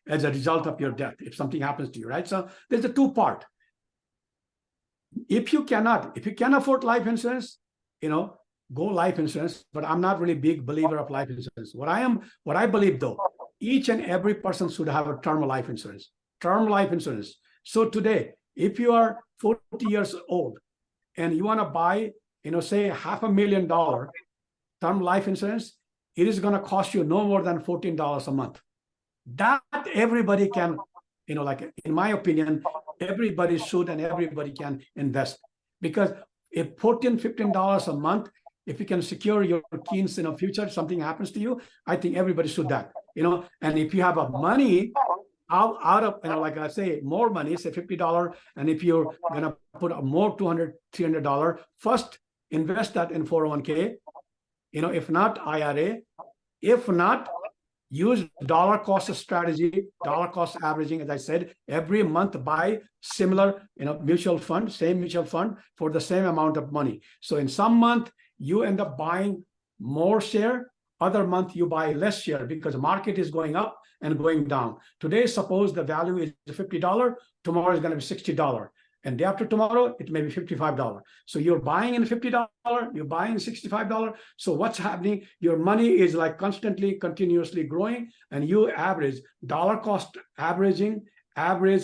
as a result of your death if something happens to you, right? So there's a two part. If you can afford life insurance, go life insurance. But I'm not really a big believer of life insurance. What I believe though, each and every person should have a term life insurance. Term life insurance. So today, if you are 40 years old and you want to buy, say $500,000 term life insurance, it is going to cost you no more than $14 a month. That everybody can, in my opinion, everybody should and everybody can invest, because if $14, $15 a month, if you can secure your kids in the future, something happens to you, I think everybody should that, and if you have a money out of, like I say, more money, say $50, and if you're going to put more $200, $300, first invest that in 401k, if not IRA, if not, use dollar cost strategy, dollar cost averaging. As I said, every month buy similar, mutual fund, same mutual fund for the same amount of money. So in some month you end up buying more share, other month you buy less share because the market is going up and going down. Today, suppose the value is $50, tomorrow is going to be $60. And day after tomorrow, it may be $55. So you're buying in $50, you're buying $65. So what's happening? Your money is like continuously growing, and you average dollar cost average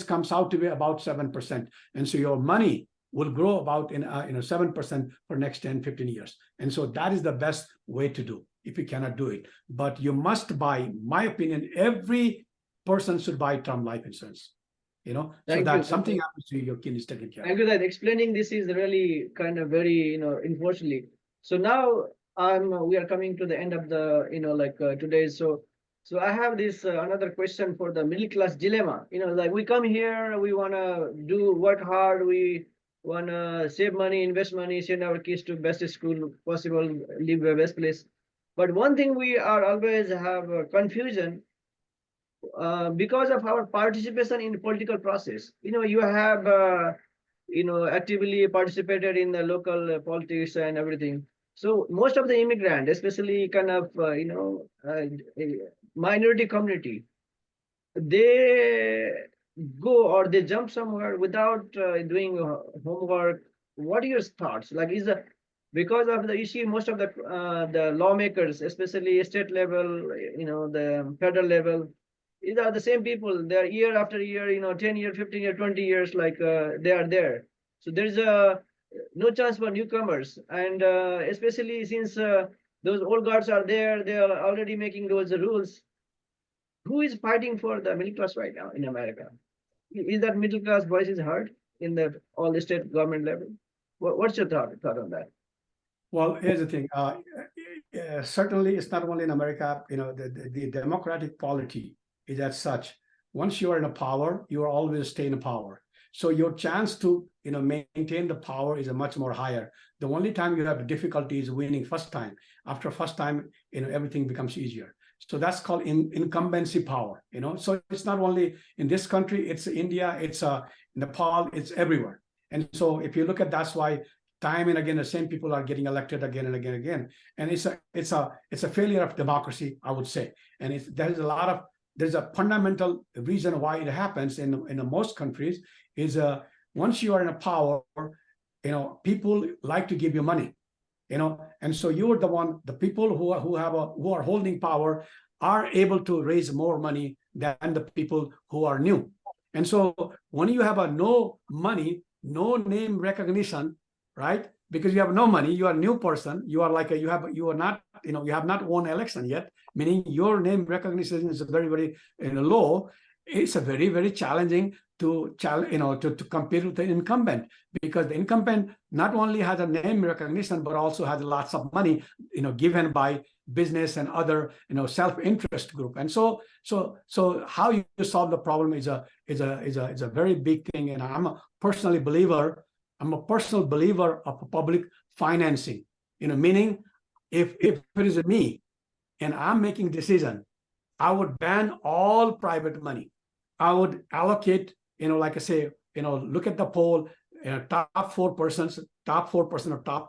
comes out to be about 7%. And so your money will grow about 7% for next 10, 15 years. And so that is the best way to do if you cannot do it. But you must buy, my opinion, every person should buy term life insurance. So that something happens to you, your kid is taken care of. Thank you. That explaining this is really kind of very, unfortunately. So now we are coming to the end of the, today. So I have this another question for the middle class dilemma. Like we come here, we want to work hard, we want to save money, invest money, send our kids to best school possible, live the best place. But one thing we are always have confusion. Because of our participation in the political process, you have, actively participated in the local politics and everything. So most of the immigrant, especially kind of, minority community, they go or they jump somewhere without doing homework. What are your thoughts? Like, because of the issue, most of the lawmakers, especially state level, the federal level, these are the same people. They're year after year, 10 years, 15 years, 20 years, like they are there. So there's no chance for newcomers. And especially since those old guards are there, they are already making those rules. Who is fighting for the middle class right now in America? Is that middle class voice is heard in all the state government level? What's your thought on that? Well, here's the thing. Certainly, it's not only in America. The democratic polity is as such. Once you are in a power, you are always stay in power. So your chance to maintain the power is a much more higher. The only time you have difficulty is winning first time. After first time, everything becomes easier. So that's called incumbency power. So it's not only in this country. It's India. It's Nepal. It's everywhere. And so if you look at, that's why time and again the same people are getting elected again and again and again. And it's a failure of democracy, I would say. And there's a fundamental reason why it happens in most countries is once you are in a power, people like to give you money, and so you're the people who are holding power are able to raise more money than the people who are new. And so when you have no money, no name recognition, right? Because you have no money, you are a new person, you have not won election yet, meaning your name recognition is very, very low. It's a very, very challenging to compete with the incumbent, because the incumbent not only has a name recognition but also has lots of money given by business and other self-interest group. And so how you solve the problem is a very big thing. And I'm a personal believer of public financing, meaning if it is me and I'm making decision, I would ban all private money. I would allocate, like I say, look at the poll, top 4%, or top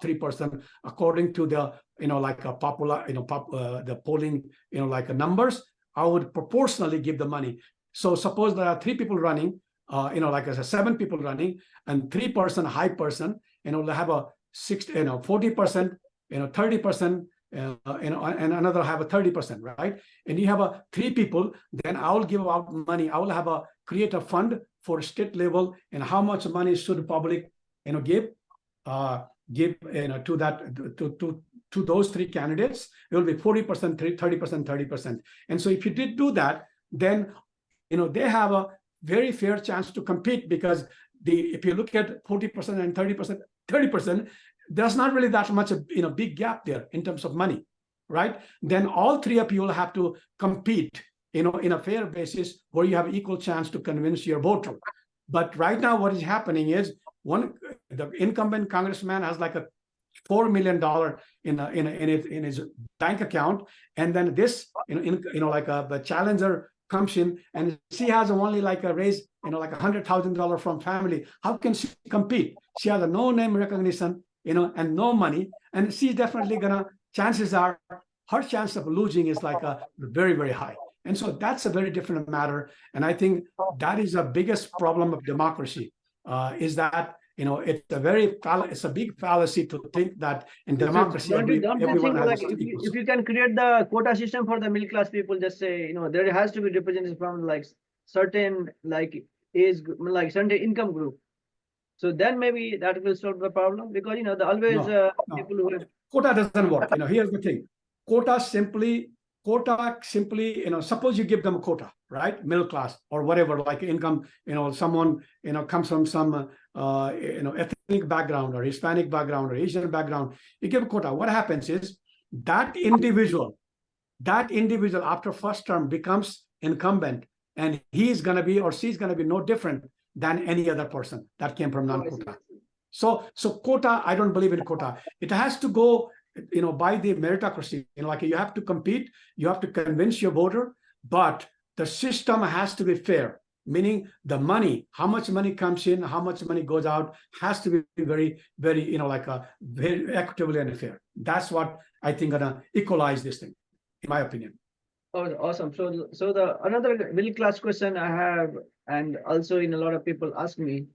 3%, according to the, like a popular, the polling, like numbers. I would proportionally give the money. So suppose there are 3 people running, like I said, 7 people running, and 3% high person, they have a 40%, 30%, and another have a 30%, right? And you have 3 people, then I will give out money. I will create a fund for state level, and how much money should the public, give to that, to those 3 candidates. It will be 40%, 30%, 30%. And so if you did do that, then they have a very fair chance to compete, because if you look at 40% and 30%, there's not really that much big gap there in terms of money, right? Then all 3 of you will have to compete in a fair basis where you have equal chance to convince your voter. But right now what is happening is the incumbent congressman has like a $4 million in his bank account, and then this the challenger comes in and she has only like a raise like $100,000 from family. How can she compete? She has no name recognition, and no money, and she's definitely chances are her chance of losing is like a very, very high. And so that's a very different matter. And I think that is the biggest problem of democracy, is that it's a big fallacy to think that in democracy Don't you everyone think, has like, if you can create the quota system for the middle class people, just say there has to be representation from like certain age, like certain income group, so then maybe that will solve the problem, because the always people who have... Quota doesn't work. Here's the thing. Quota simply, suppose you give them a quota, right? Middle class or whatever, like income, someone, comes from some, ethnic background or Hispanic background or Asian background, you give a quota. What happens is that individual after first term becomes incumbent, and he's going to be, or she's going to be no different than any other person that came from non-quota. So quota, I don't believe in quota. It has to go, by the meritocracy. Like you have to compete, you have to convince your voter, but the system has to be fair. Meaning the money, how much money comes in, how much money goes out, has to be very, very, very equitably and fair. That's what I think gonna equalize this thing, in my opinion. Oh, awesome. So the another middle class question I have, and also a lot of people ask me,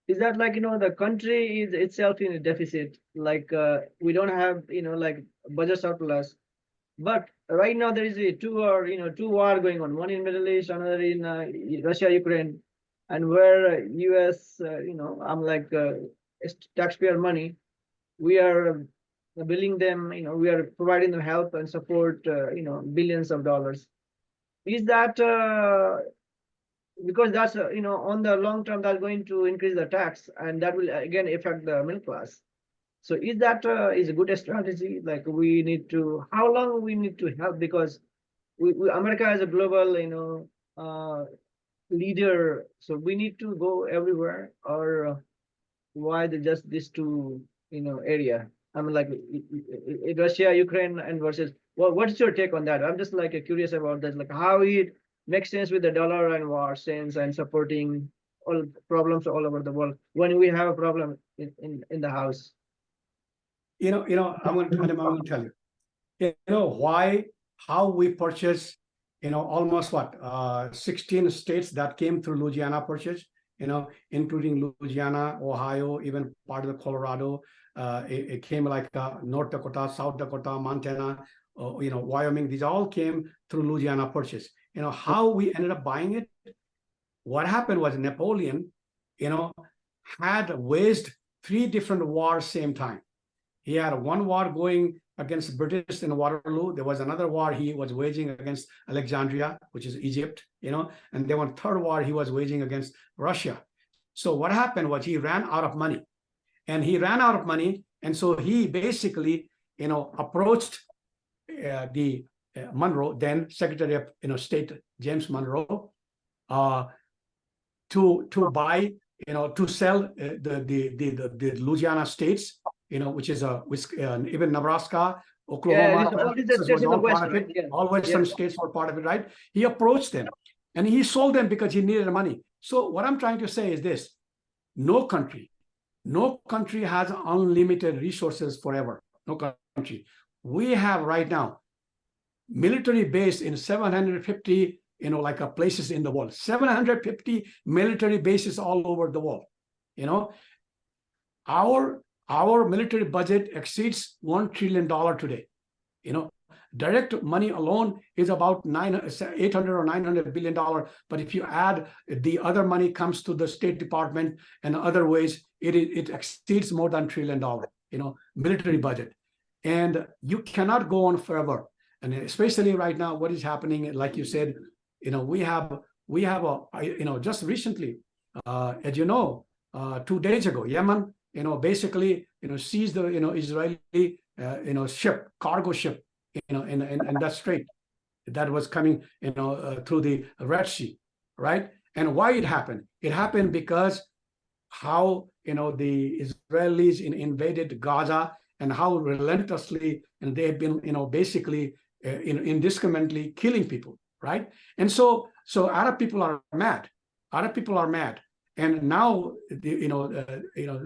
is that the country is itself in a deficit. Like we don't have like budget surplus, but right now there is a two war going on. One in Middle East, another in Russia, Ukraine, and where US I'm like taxpayer money, we are billing them. We are providing them help and support. Billions of dollars. Is that because that's on the long term that's going to increase the tax, and that will again affect the middle class. So is that is a good strategy? Like we need to, how long we need to help? Because America is a global, leader. So we need to go everywhere, or why just these two, area? I mean, like Russia, Ukraine, and versus. Well, what's your take on that? I'm just like curious about that, like how it makes sense with the dollar and war sense and supporting all problems all over the world when we have a problem in the house. I'm going to tell you. How we purchase, almost 16 states that came through Louisiana Purchase, including Louisiana, Ohio, even part of the Colorado. It came like North Dakota, South Dakota, Montana, Wyoming. These all came through Louisiana Purchase. How we ended up buying it. What happened was Napoleon, had waged 3 different wars same time. He had one war going against British in Waterloo. There was another war he was waging against Alexandria, which is Egypt, and then one third war he was waging against Russia. So what happened was he ran out of money. And so he basically, approached the Monroe, then Secretary of State James Monroe, to buy, to sell the Louisiana states, which is even Nebraska, Oklahoma, all these states in the West, right? Yeah. all Western states were part of it, right? He approached them and he sold them because he needed money. So what I'm trying to say is this: no country has unlimited resources forever. No country. We have right now military base in 750 places in the world, 750 military bases all over the world. Our military budget exceeds $1 trillion today. Direct money alone is about 800 or 900 billion dollars. But if you add the other money comes to the State Department and other ways, it exceeds more than $1 trillion, military budget. And you cannot go on forever. And especially right now, what is happening, like you said, we have just recently, as 2 days ago, Yemen, basically, seized the, Israeli, cargo ship, in that strait that was coming, through the Red Sea, right? And why it happened? It happened because how, the Israelis invaded Gaza and how relentlessly, and they've been, basically, indiscriminately killing people, right? And so Arab people are mad. And now,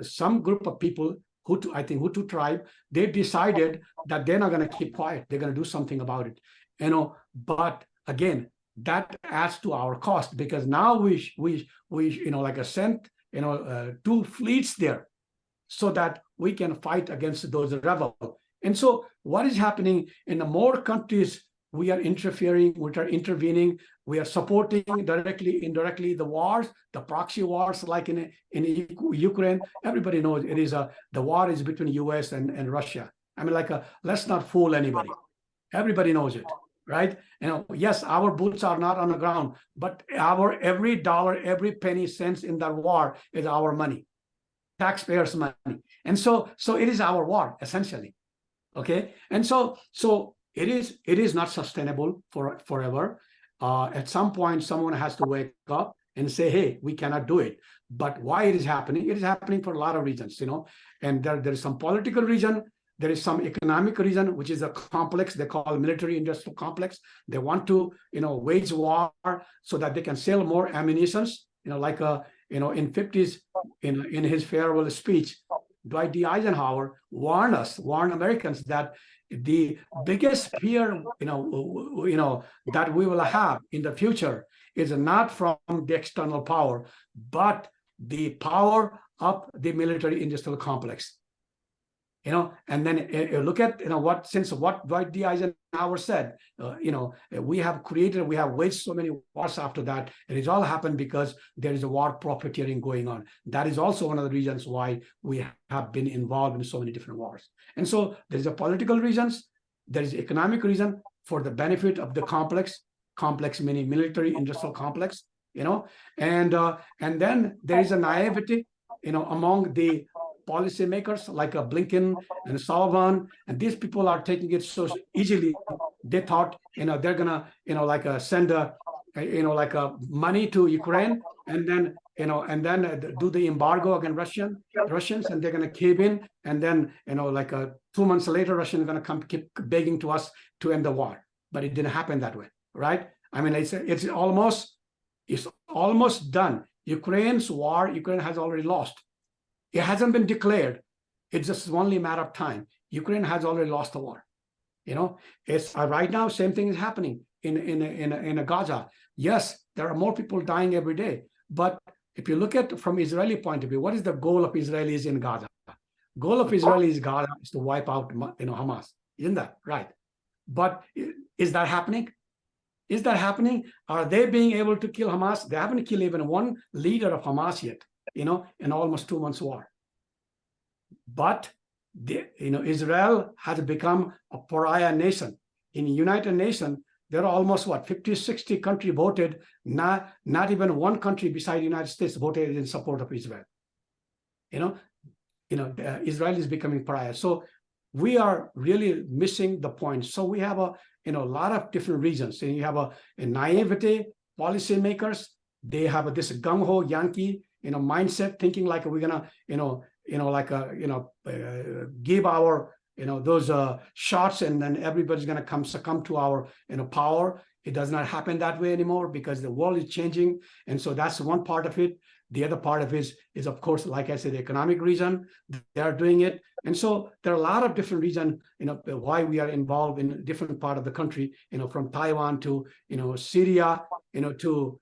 some group of people, Hutu tribe, they decided that they're not going to keep quiet. They're going to do something about it. But again, that adds to our cost, because now we sent 2 fleets there so that we can fight against those rebels. And so what is happening in the more countries we are interfering, we are intervening, we are supporting directly, indirectly the wars, the proxy wars, like in Ukraine. Everybody knows it is the war is between US and Russia. I mean, let's not fool anybody. Everybody knows it, right? Yes, our boots are not on the ground, but our every dollar, every penny cents in that war is our money, taxpayers' money. And so it is our war, essentially. Okay. And so it is not sustainable forever. At some point, someone has to wake up and say, hey, we cannot do it. But why it is happening? It is happening for a lot of reasons, and there is some political reason. There is some economic reason, which is a complex they call military industrial complex. They want to, wage war so that they can sell more ammunitions, in 50s, in his farewell speech, Dwight D. Eisenhower warned Americans that the biggest fear, that we will have in the future is not from the external power, but the power of the military industrial complex. And then look at, what Dwight D. Eisenhower said, we have waged so many wars after that. And it's all happened because there is a war profiteering going on. That is also one of the reasons why we have been involved in so many different wars. And so there's a political reasons, there is economic reason for the benefit of the complex meaning military industrial complex, and then there is a naivety, among the policymakers like Blinken and Sullivan, and these people are taking it so easily. They thought, they're gonna, send money to Ukraine, and then, do the embargo against Russians, and they're gonna cave in, and then, 2 months later, Russians are gonna keep begging to us to end the war. But it didn't happen that way, right? I mean, it's almost done. Ukraine's war, Ukraine has already lost. It hasn't been declared. It's just only a matter of time. Ukraine has already lost the war. It's right now, same thing is happening in Gaza. Yes, there are more people dying every day. But if you look at from Israeli point of view, what is the goal of Israelis in Gaza? Goal of Israelis Gaza is to wipe out, Hamas. Isn't that right? But is that happening? Is that happening? Are they being able to kill Hamas? They haven't killed even one leader of Hamas yet, in almost 2 months war. But Israel has become a pariah nation. In the United Nations, there are almost 50, 60 countries voted. Not even one country beside the United States voted in support of Israel. Israel is becoming pariah. So we are really missing the point. So we have a lot of different reasons. And you have a naivety, policymakers, they have this gung-ho Yankee, mindset, thinking like we're gonna, give our, those shots, and then everybody's gonna succumb to our, power. It does not happen that way anymore because the world is changing. And so that's one part of it. The other part of it is of course, like I said, the economic reason they are doing it. And so there are a lot of different reasons, why we are involved in a different part of the country, from Taiwan to, Syria, to,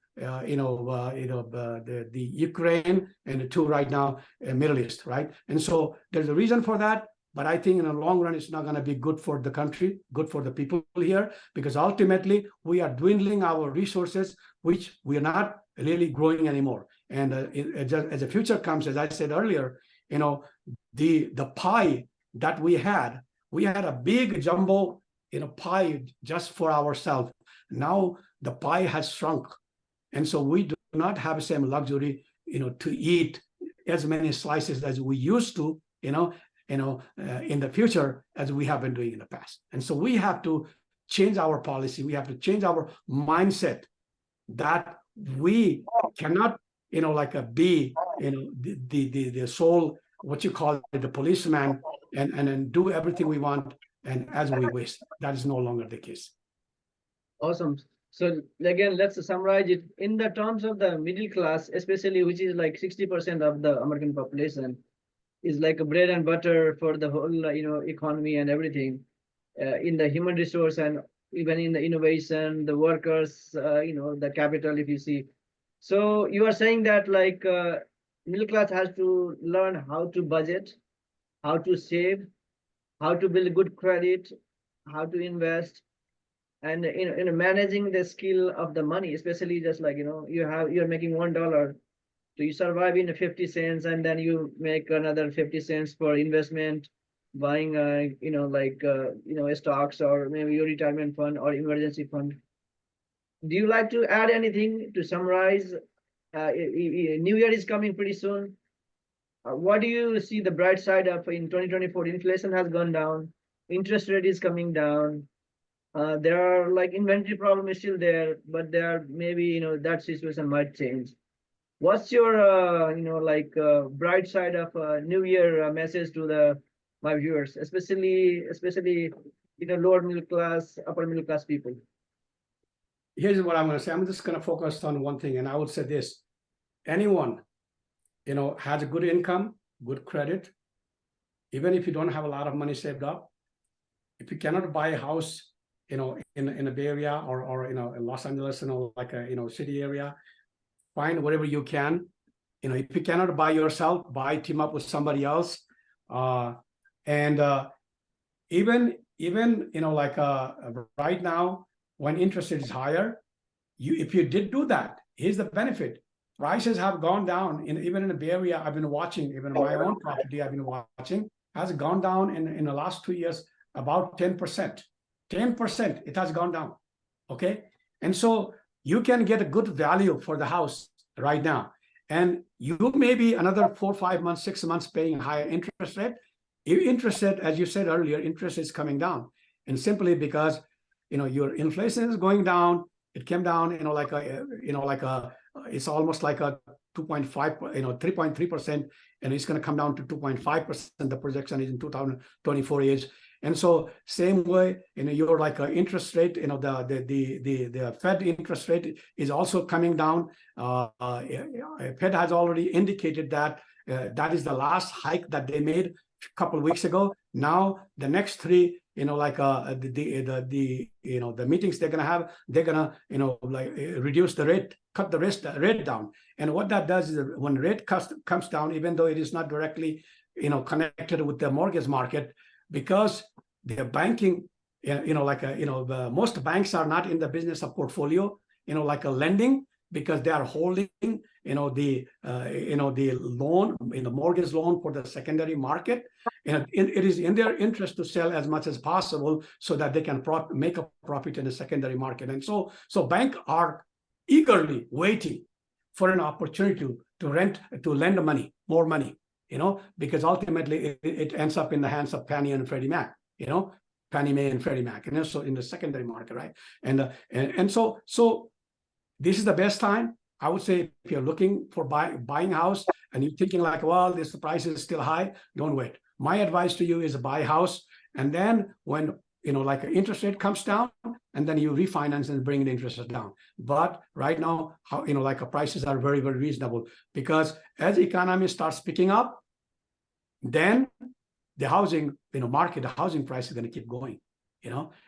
the Ukraine, and to right now, Middle East, right? And so there's a reason for that. But I think in the long run, it's not going to be good for the country, good for the people here, because ultimately we are dwindling our resources, which we are not really growing anymore. And as the future comes, as I said earlier, the pie that we had a big jumbo, pie just for ourselves. Now the pie has shrunk. And so we do not have the same luxury, to eat as many slices as we used to, in the future as we have been doing in the past. And so we have to change our policy. We have to change our mindset that we cannot, be, the sole, what you call it, the policeman, and then do everything we want and as we wish. That is no longer the case. Awesome. So again, let's summarize it in the terms of the middle class, especially, which is like 60% of the American population, is like a bread and butter for the whole, economy and everything, in the human resource and even in the innovation, the workers, the capital, if you see. So you are saying that middle class has to learn how to budget, how to save, how to build good credit, how to invest, and in managing the skill of the money, especially just you're making $1. So you survive in 50 cents, and then you make another 50 cents for investment, buying, stocks, or maybe your retirement fund or emergency fund. Do you like to add anything to summarize? New Year is coming pretty soon. What do you see the bright side of in 2024? Inflation has gone down, interest rate is coming down. There are inventory problem is still there, but there are maybe, that situation might change. What's your, bright side of New Year message to my viewers, especially, lower middle class, upper middle class people? Here's what I'm going to say. I'm just going to focus on one thing, and I would say this: anyone, has a good income, good credit, even if you don't have a lot of money saved up, if you cannot buy a house, in a Bay Area or in Los Angeles, like a city area, find whatever you can. If you cannot buy yourself, team up with somebody else. And even right now, when interest rate is higher, if you did do that, here's the benefit. Prices have gone down even in the Bay Area. I've been watching, even my own property I've been watching has gone down in the last 2 years about 10%. 10% it has gone down. Okay. And so you can get a good value for the house right now. and you may be another 4, 5 months, 6 months paying higher interest rate. Interest rate, as you said earlier, interest is coming down, and simply because your inflation is going down. It came down, it's almost like a 2.5, 3.3%, and it's going to come down to 2.5%. The projection is in 2024 is. And so same way, you're like an interest rate, the Fed interest rate is also coming down. Fed has already indicated that that is the last hike that they made a couple of weeks ago. Now the next three, the meetings they're gonna have, they're gonna reduce the rate, cut the rate down. And what that does is when rate comes down, even though it is not directly connected with the mortgage market, because the banking, most banks are not in the business of portfolio, like a lending, because they are holding, the loan, in the mortgage loan for the secondary market. And it is in their interest to sell as much as possible so that they can make a profit in the secondary market. And so banks are eagerly waiting for an opportunity to lend money, more money, because ultimately it ends up in the hands of Fannie and Freddie Mac, Fannie Mae and Freddie Mac, and so in the secondary market, right? And so this is the best time, I would say, if you're looking for buying a house and you're thinking like, well, the price is still high, don't wait. My advice to you is buy a house, and then when like an interest rate comes down, and then you refinance and bring the interest rate down. But right now, prices are very, very reasonable, because as the economy starts picking up, then the housing market, the housing price is going to keep going.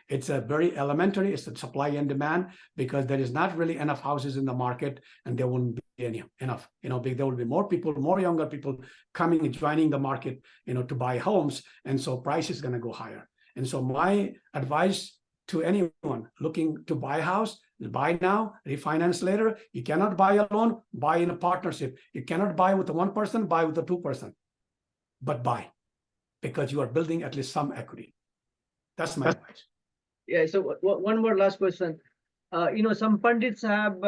It's a very elementary, it's the supply and demand, because there is not really enough houses in the market, and there wouldn't be enough, there will be more people, more younger people coming and joining the market, to buy homes. And so price is going to go higher. And so my advice to anyone looking to buy a house, buy now, refinance later. You cannot buy alone, buy in a partnership. You cannot buy with the one person, buy with the two person, but buy, because you are building at least some equity. That's my advice. Yeah. So one more last question. Some pundits have,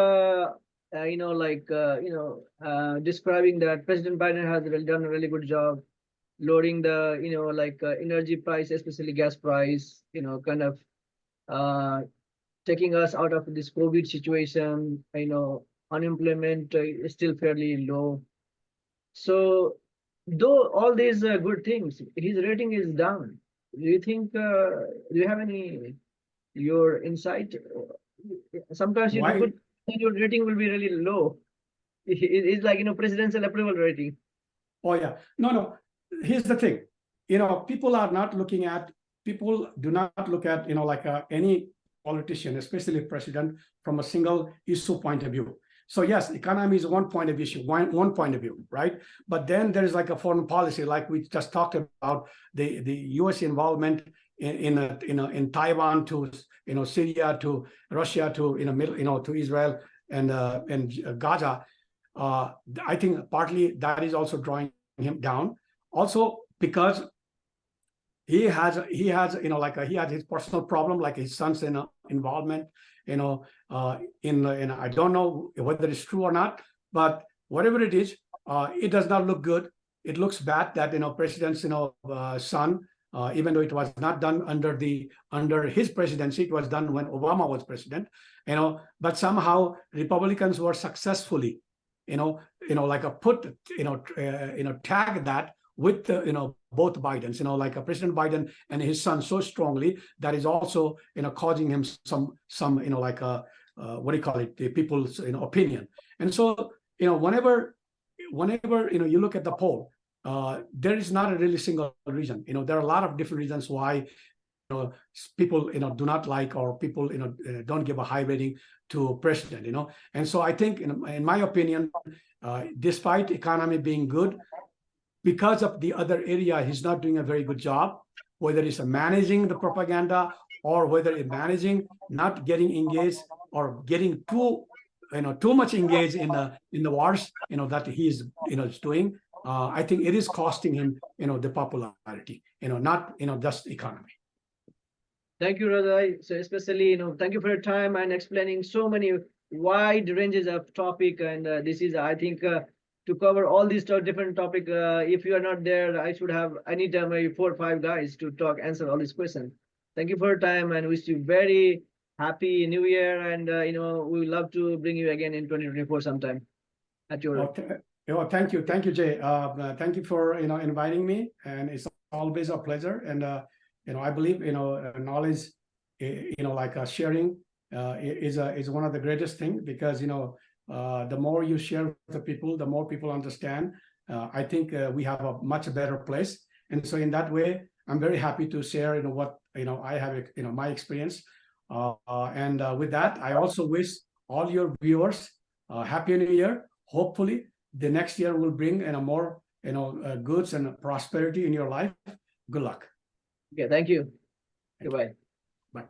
describing that President Biden has done a really good job lowering the, energy price, especially gas price, kind of taking us out of this COVID situation. Unemployment is still fairly low. So though all these good things, his rating is down. Do you think, do you have your insight? Sometimes you do good, your rating will be really low. It's like, presidential approval rating. Oh yeah, no. Here's the thing, people do not look at, any politician, especially president, from a single issue point of view. So yes, economy is one point of view, one point of view, right? But then there is like a foreign policy, like we just talked about, the U.S. involvement in Taiwan, to Syria, to Russia, to to Israel and Gaza. I think partly that is also drawing him down. Also because he has he had his personal problem, like his son's involvement, in I don't know whether it's true or not, but whatever it is, it does not look good. It looks bad that president's son, even though it was not done under his presidency, it was done when Obama was president, but somehow Republicans were successfully tag that with the, both Bidens, President Biden and his son so strongly, that is also, causing him some what do you call it, the people's, opinion. And so, whenever, you look at the poll, there is not a really single reason. There are a lot of different reasons why, people, do not like, or people, don't give a high rating to president, And so I think, in my opinion, despite economy being good, because of the other area, he's not doing a very good job, whether it's managing the propaganda, or whether it's managing not getting engaged, or getting too much engaged in the wars, that he's doing. I think it is costing him, the popularity, not just economy. Thank you, Raza. So especially, thank you for your time and explaining so many wide ranges of topic. And this is, I think, to cover all these different topic. If you are not there, I should have anytime maybe 4 or 5 guys to talk, answer all these questions. Thank you for your time and wish you very happy New Year. And we would love to bring you again in 2024 sometime at your. Thank you, Jay. Thank you for inviting me, and it's always a pleasure. And I believe knowledge, like sharing, is one of the greatest things, because the more you share with the people, the more people understand. I think we have a much better place. And so in that way, I'm very happy to share what I have my experience. And with that, I also wish all your viewers happy New Year. Hopefully the next year will bring more goods and prosperity in your life. Good luck. Okay, thank you. Goodbye. Bye.